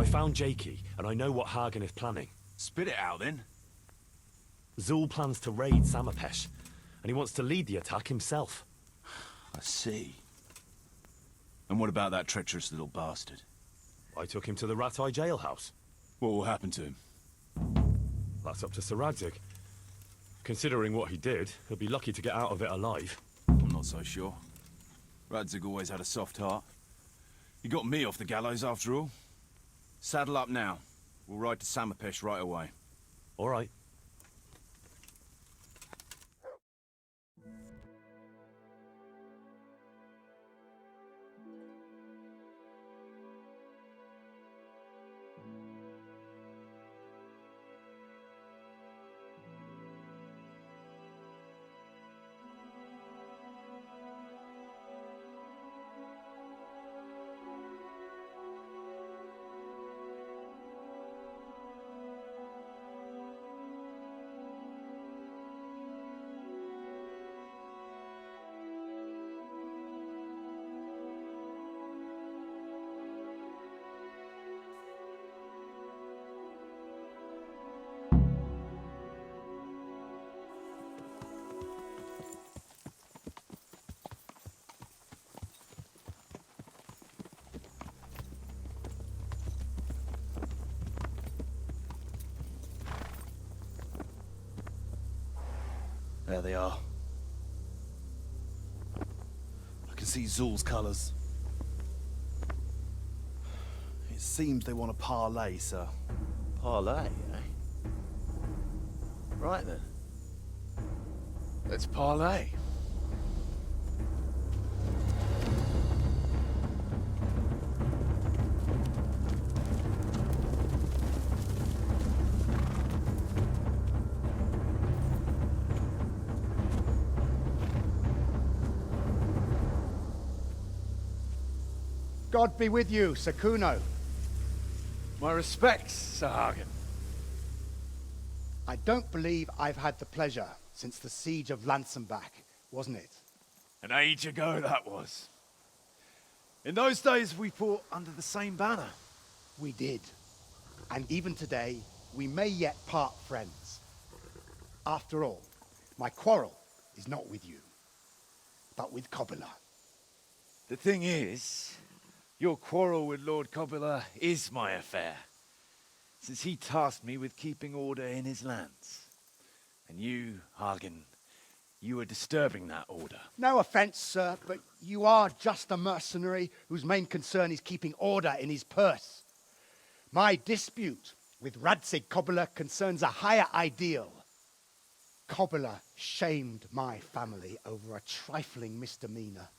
found Jakey, and I know what Hagen is planning. Spit it out, then. Zul plans to raid Samapesh, and he wants to lead the attack himself. I see. And what about that treacherous little bastard? I took him to the Rattay jailhouse. What will happen to him? That's up to Sir Radzig. Considering what he did, he'll be lucky to get out of it alive. I'm not so sure. Radzig always had a soft heart. He got me off the gallows after all. Saddle up now. We'll ride to Samapesh right away. All right. There they are. I can see Zul's colours. It seems they want a parley, sir. Parlay, eh? Right then. Let's parlay. God be with you, Sir Kuno. My respects, Sir Hagen. I don't believe I've had the pleasure since the siege of Lansenbach, wasn't it? An age ago that was. In those days we fought under the same banner. We did. And even today, we may yet part friends. After all, my quarrel is not with you, but with Kobyla. The thing is, your quarrel with Lord Kobyla is my affair, since he tasked me with keeping order in his lands. And you, Hagen, you were disturbing that order. No offense, sir, but you are just a mercenary whose main concern is keeping order in his purse. My dispute with Radzig Kobyla concerns a higher ideal. Kobyla shamed my family over a trifling misdemeanor.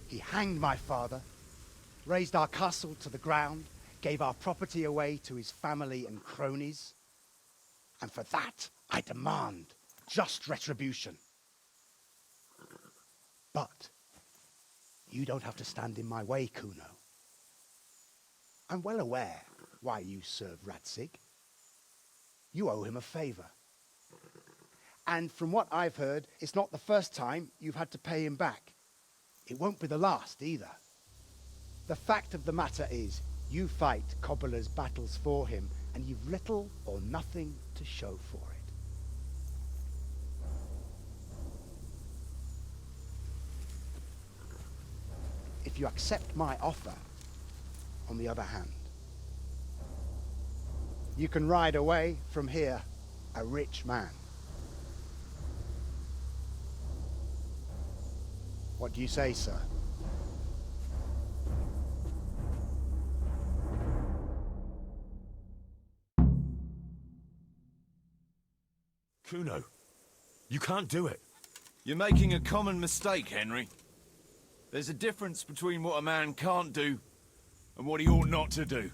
He hanged my father, razed our castle to the ground, gave our property away to his family and cronies. And for that, I demand just retribution. But you don't have to stand in my way, Kuno. I'm well aware why you serve Radzig. You owe him a favor. And from what I've heard, it's not the first time you've had to pay him back. It won't be the last either. The fact of the matter is, you fight Kobyla's battles for him, and you've little or nothing to show for it. If you accept my offer, on the other hand, you can ride away from here a rich man. What do you say, sir? Kuno, you can't do it. You're making a common mistake, Henry. There's a difference between what a man can't do and what he ought not to do.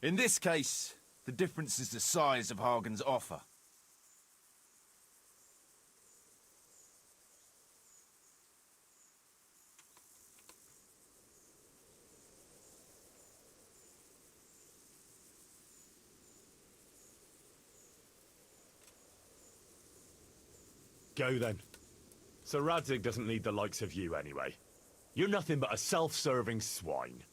In this case, the difference is the size of Hagen's offer. Go then. Sir Radzig doesn't need the likes of you anyway. You're nothing but a self-serving swine.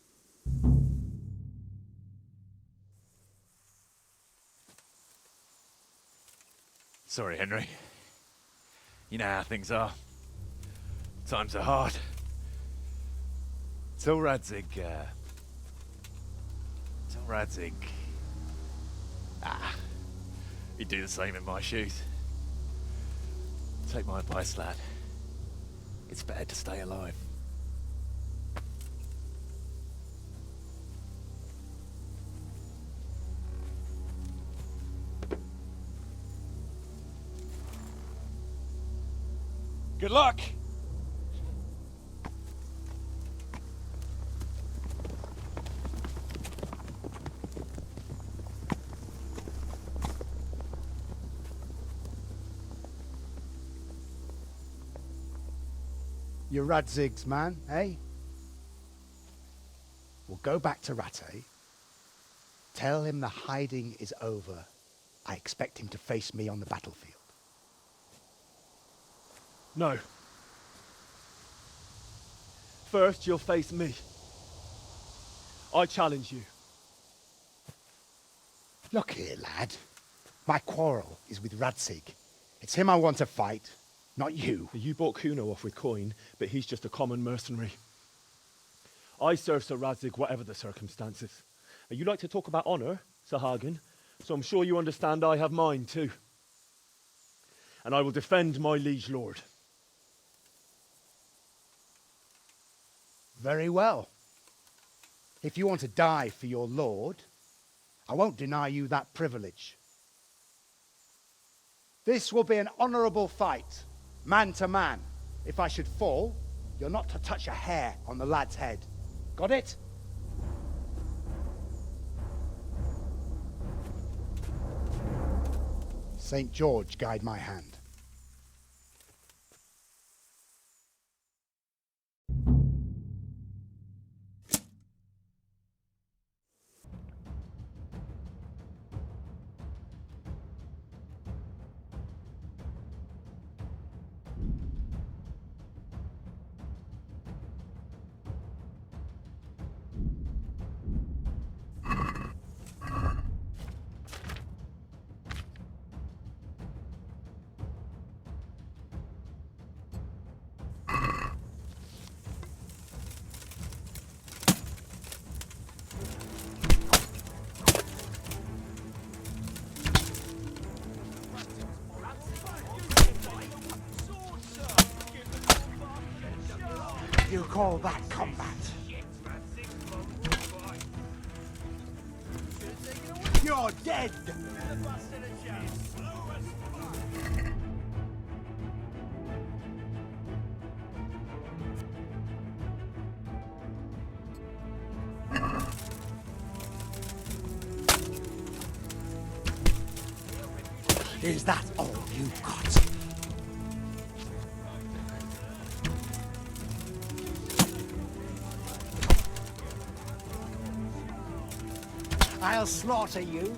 Sorry, Henry. You know how things are. Times are hard. Tell Radzig, he'd do the same in my shoes. Take my advice, lad. It's better to stay alive. Good luck! You're Radzig's man, eh? We'll go back to Rattay. Tell him the hiding is over. I expect him to face me on the battlefield. No. First, you'll face me. I challenge you. Look here, lad. My quarrel is with Radzig. It's him I want to fight, not you. You bought Kuno off with coin, but he's just a common mercenary. I serve Sir Radzig whatever the circumstances. You like to talk about honor, Sir Hagen, so I'm sure you understand I have mine too. And I will defend my liege lord. Very well. If you want to die for your lord, I won't deny you that privilege. This will be an honourable fight, man to man. If I should fall, you're not to touch a hair on the lad's head. Got it? St. George guide my hand. You call that combat? You're dead! Is that all you got? I'll slaughter you.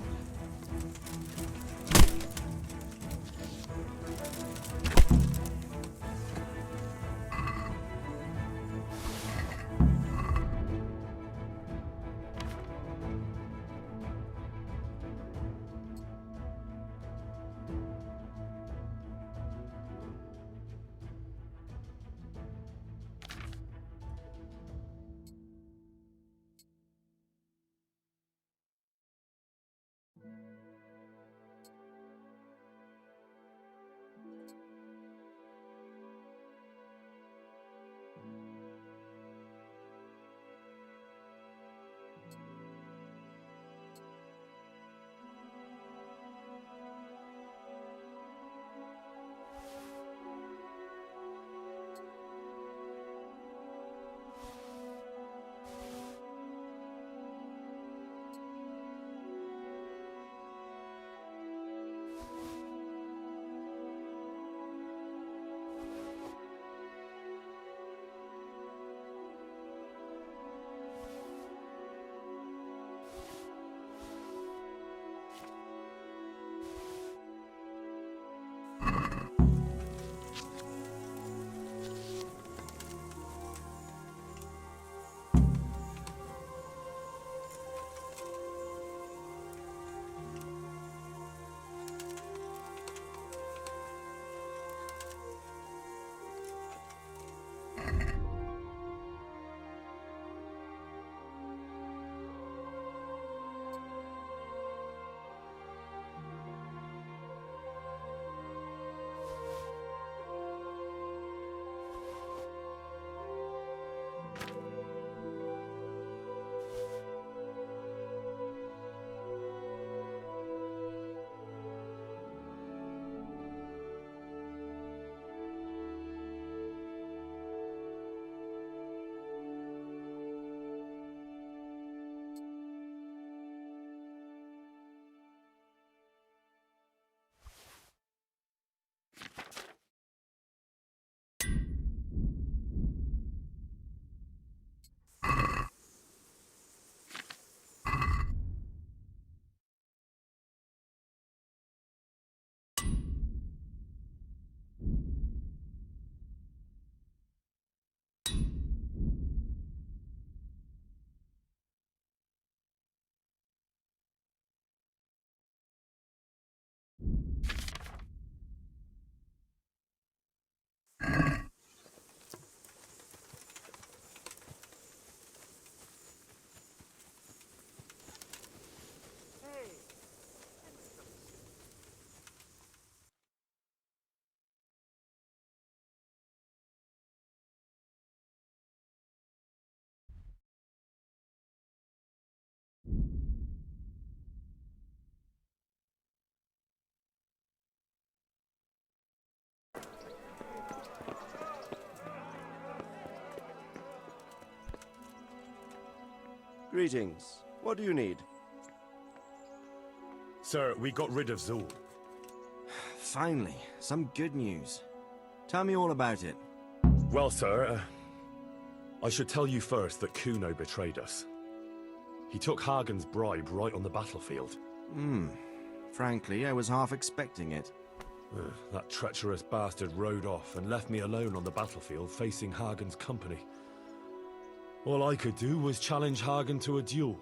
Greetings. What do you need? Sir, we got rid of Zul. Finally, some good news. Tell me all about it. Well, sir, I should tell you first that Kuno betrayed us. He took Hagen's bribe right on the battlefield. Frankly, I was half expecting it. That treacherous bastard rode off and left me alone on the battlefield facing Hagen's company. All I could do was challenge Hagen to a duel.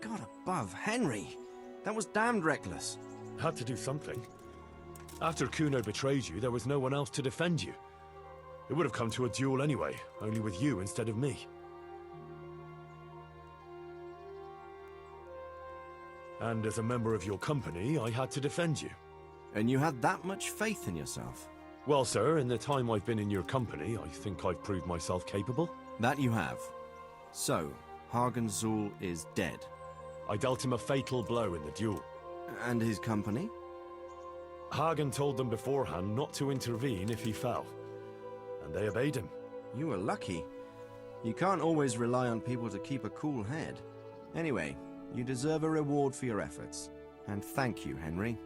God above, Henry! That was damned reckless. Had to do something. After Kuno betrayed you, there was no one else to defend you. It would have come to a duel anyway, only with you instead of me. And as a member of your company, I had to defend you. And you had that much faith in yourself? Well, sir, in the time I've been in your company, I think I've proved myself capable. That you have. So, Hagen Zul is dead. I dealt him a fatal blow in the duel. And his company? Hagen told them beforehand not to intervene if he fell. And they obeyed him. You were lucky. You can't always rely on people to keep a cool head. Anyway, you deserve a reward for your efforts. And thank you, Henry.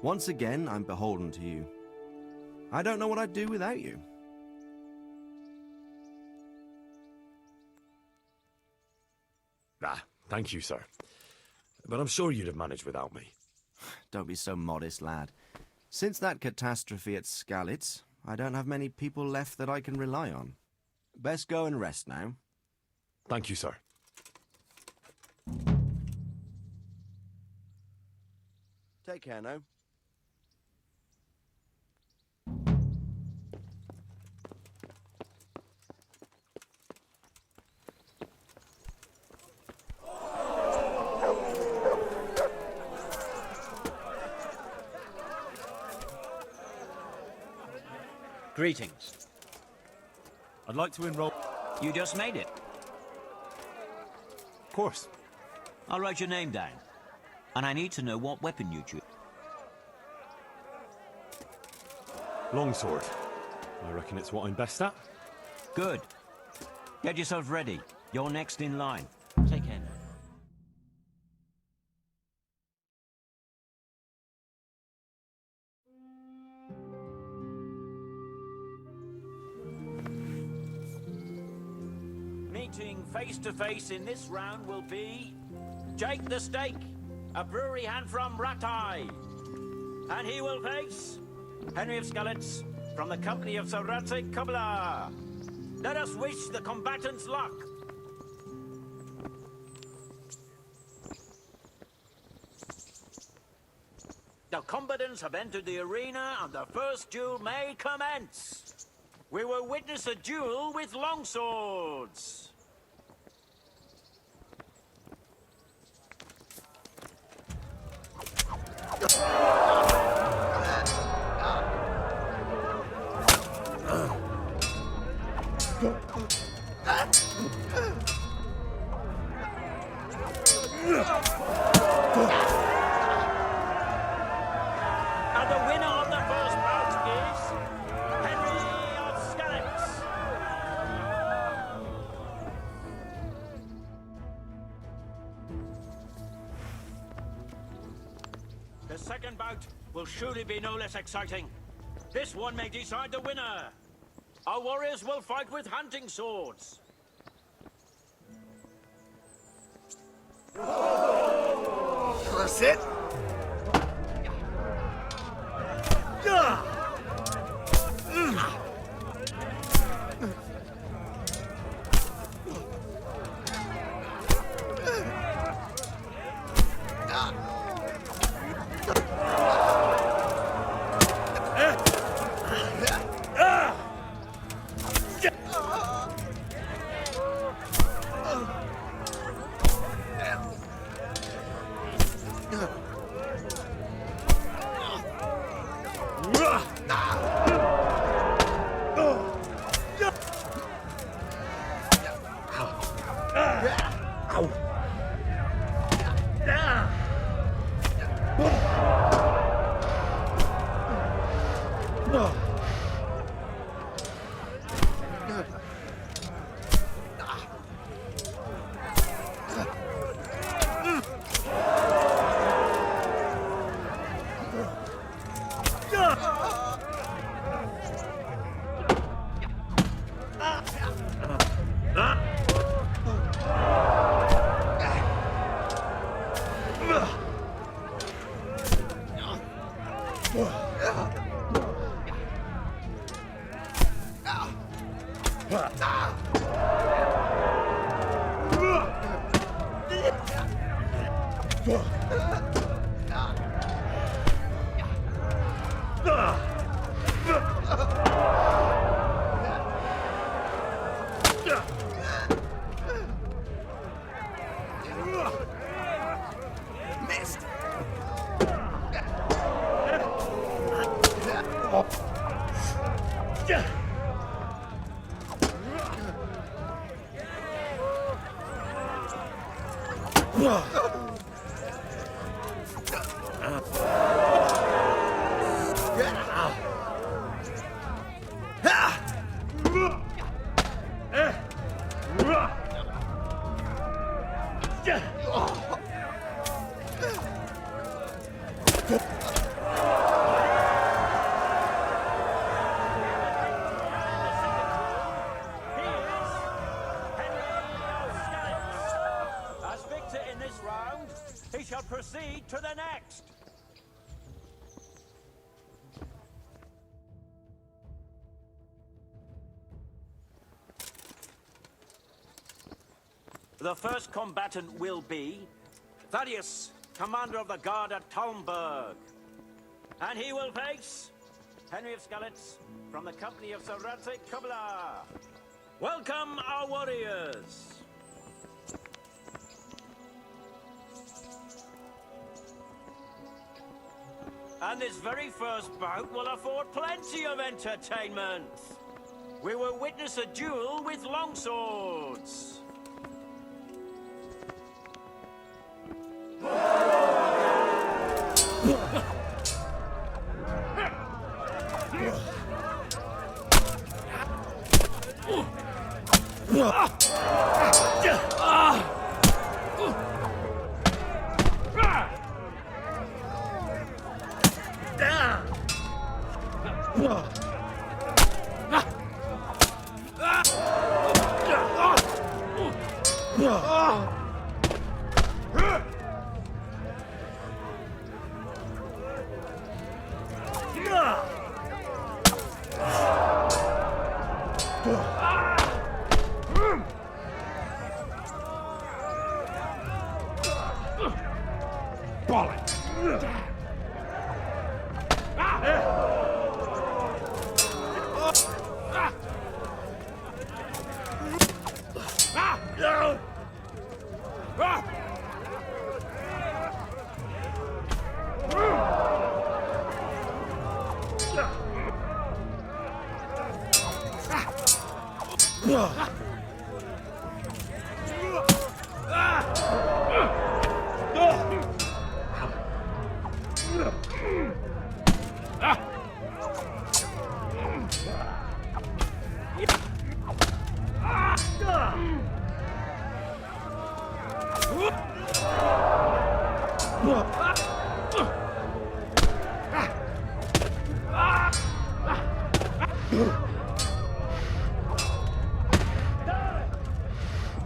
Once again, I'm beholden to you. I don't know what I'd do without you. Thank you, sir. But I'm sure you'd have managed without me. Don't be so modest, lad. Since that catastrophe at Skalitz, I don't have many people left that I can rely on. Best go and rest now. Thank you, sir. Take care now. Greetings. I'd like to enroll... You just made it. Of course. I'll write your name down. And I need to know what weapon you choose. Longsword. I reckon it's what I'm best at. Good. Get yourself ready. You're next in line. Take care now. Meeting face to face in this round will be Jake the Stake, a brewery hand from Rattay. And he will face Henry of Skalitz from the company of Sir Radzig Kobyla. Let us wish the combatants luck. The combatants have entered the arena and the first duel may commence. We will witness a duel with longswords. And the winner of the first bout is Henry of Skalitz. The second bout will surely be no less exciting. This one may decide the winner. Our warriors will fight with hunting swords. That's it. Proceed to the next. The first combatant will be Thaddeus, commander of the guard at Talmberg. And he will face Henry of Skalitz from the company of Sir Radzig Kobyla. Welcome, our warriors. And this very first bout will afford plenty of entertainment. We will witness a duel with longswords.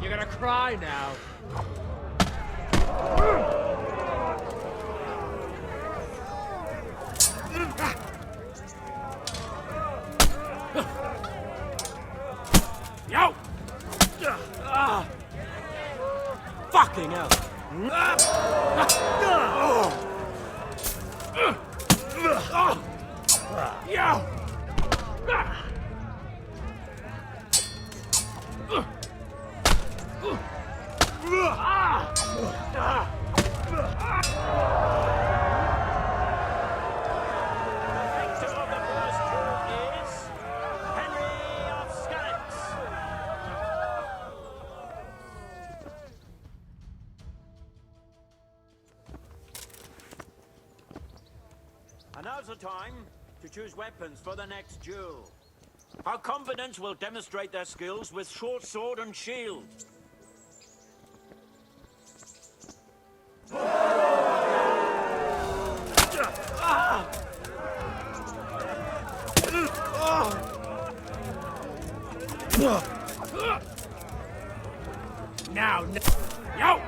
You're gonna cry now. Yo! Fucking hell! Yo! And now's the time to choose weapons for the next duel. Our combatants will demonstrate their skills with short sword and shield. Now, yo!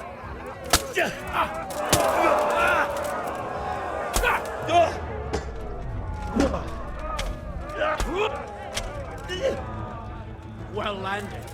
Well landed.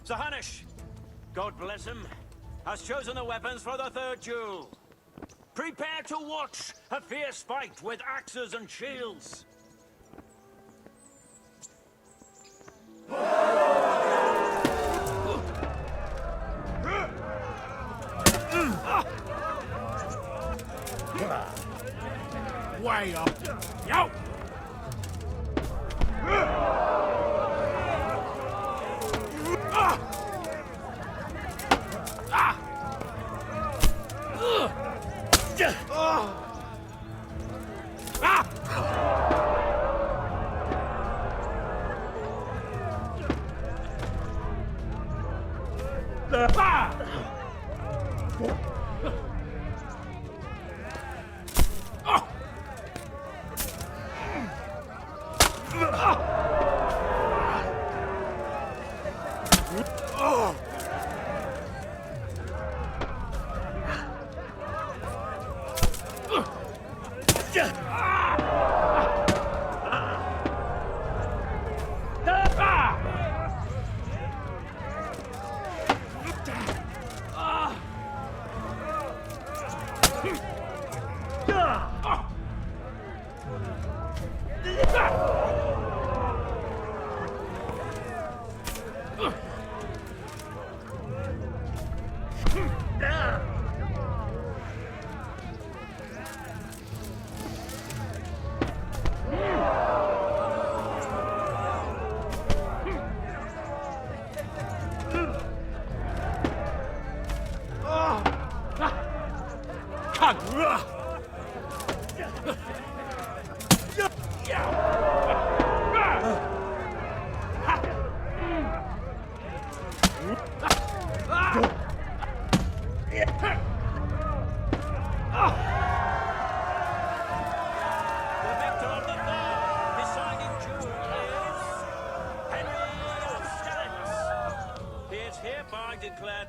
Sir Hanish, God bless him, has chosen the weapons for the third duel. Prepare to watch a fierce fight with axes and shields. Way up. Yo!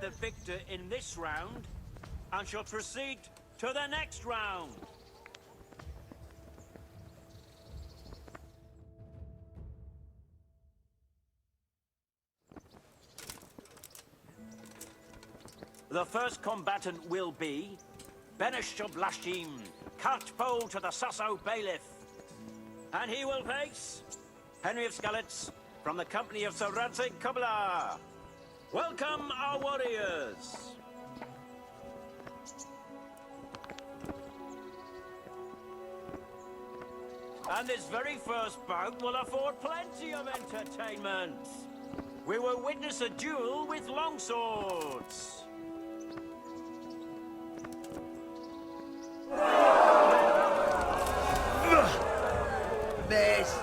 The victor in this round and shall proceed to the next round. The first combatant will be Benish Shoblashim, cart-pole to the Sasso bailiff. And he will face Henry of Skalitz from the company of Sir Radzig Kobyla. Welcome, our warriors! And this very first bout will afford plenty of entertainment. We will witness a duel with longswords. This.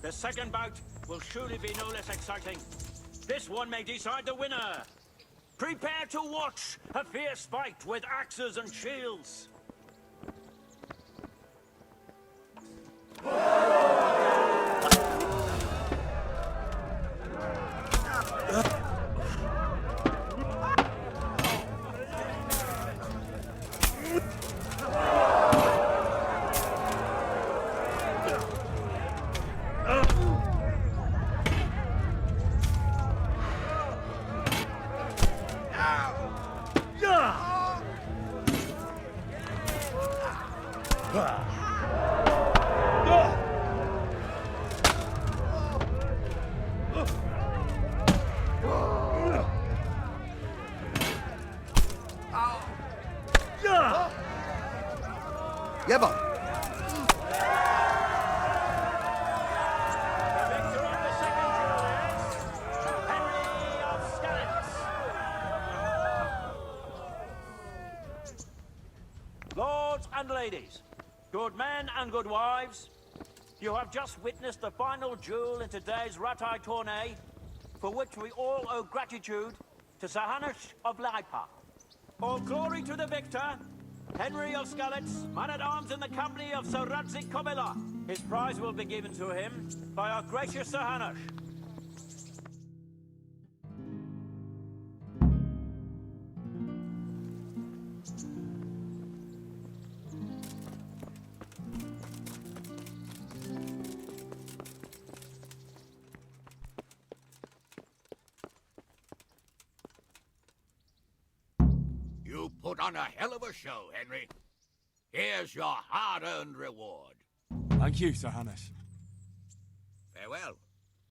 The second bout will surely be no less exciting. This one may decide the winner. Prepare to watch a fierce fight with axes and shields. Yeah, boy. Lords and ladies, good men and good wives, you have just witnessed the final duel in today's Rattay tourney, for which we all owe gratitude to Sir Hanush of Rattay. All glory to the victor, Henry of Skalitz, man-at-arms in the company of Sir Radzig Kobyla. His prize will be given to him by our gracious Sir Hanush. You put on a hell of a show, Henry. Here's your hard-earned reward. Thank you, Sir Hanush.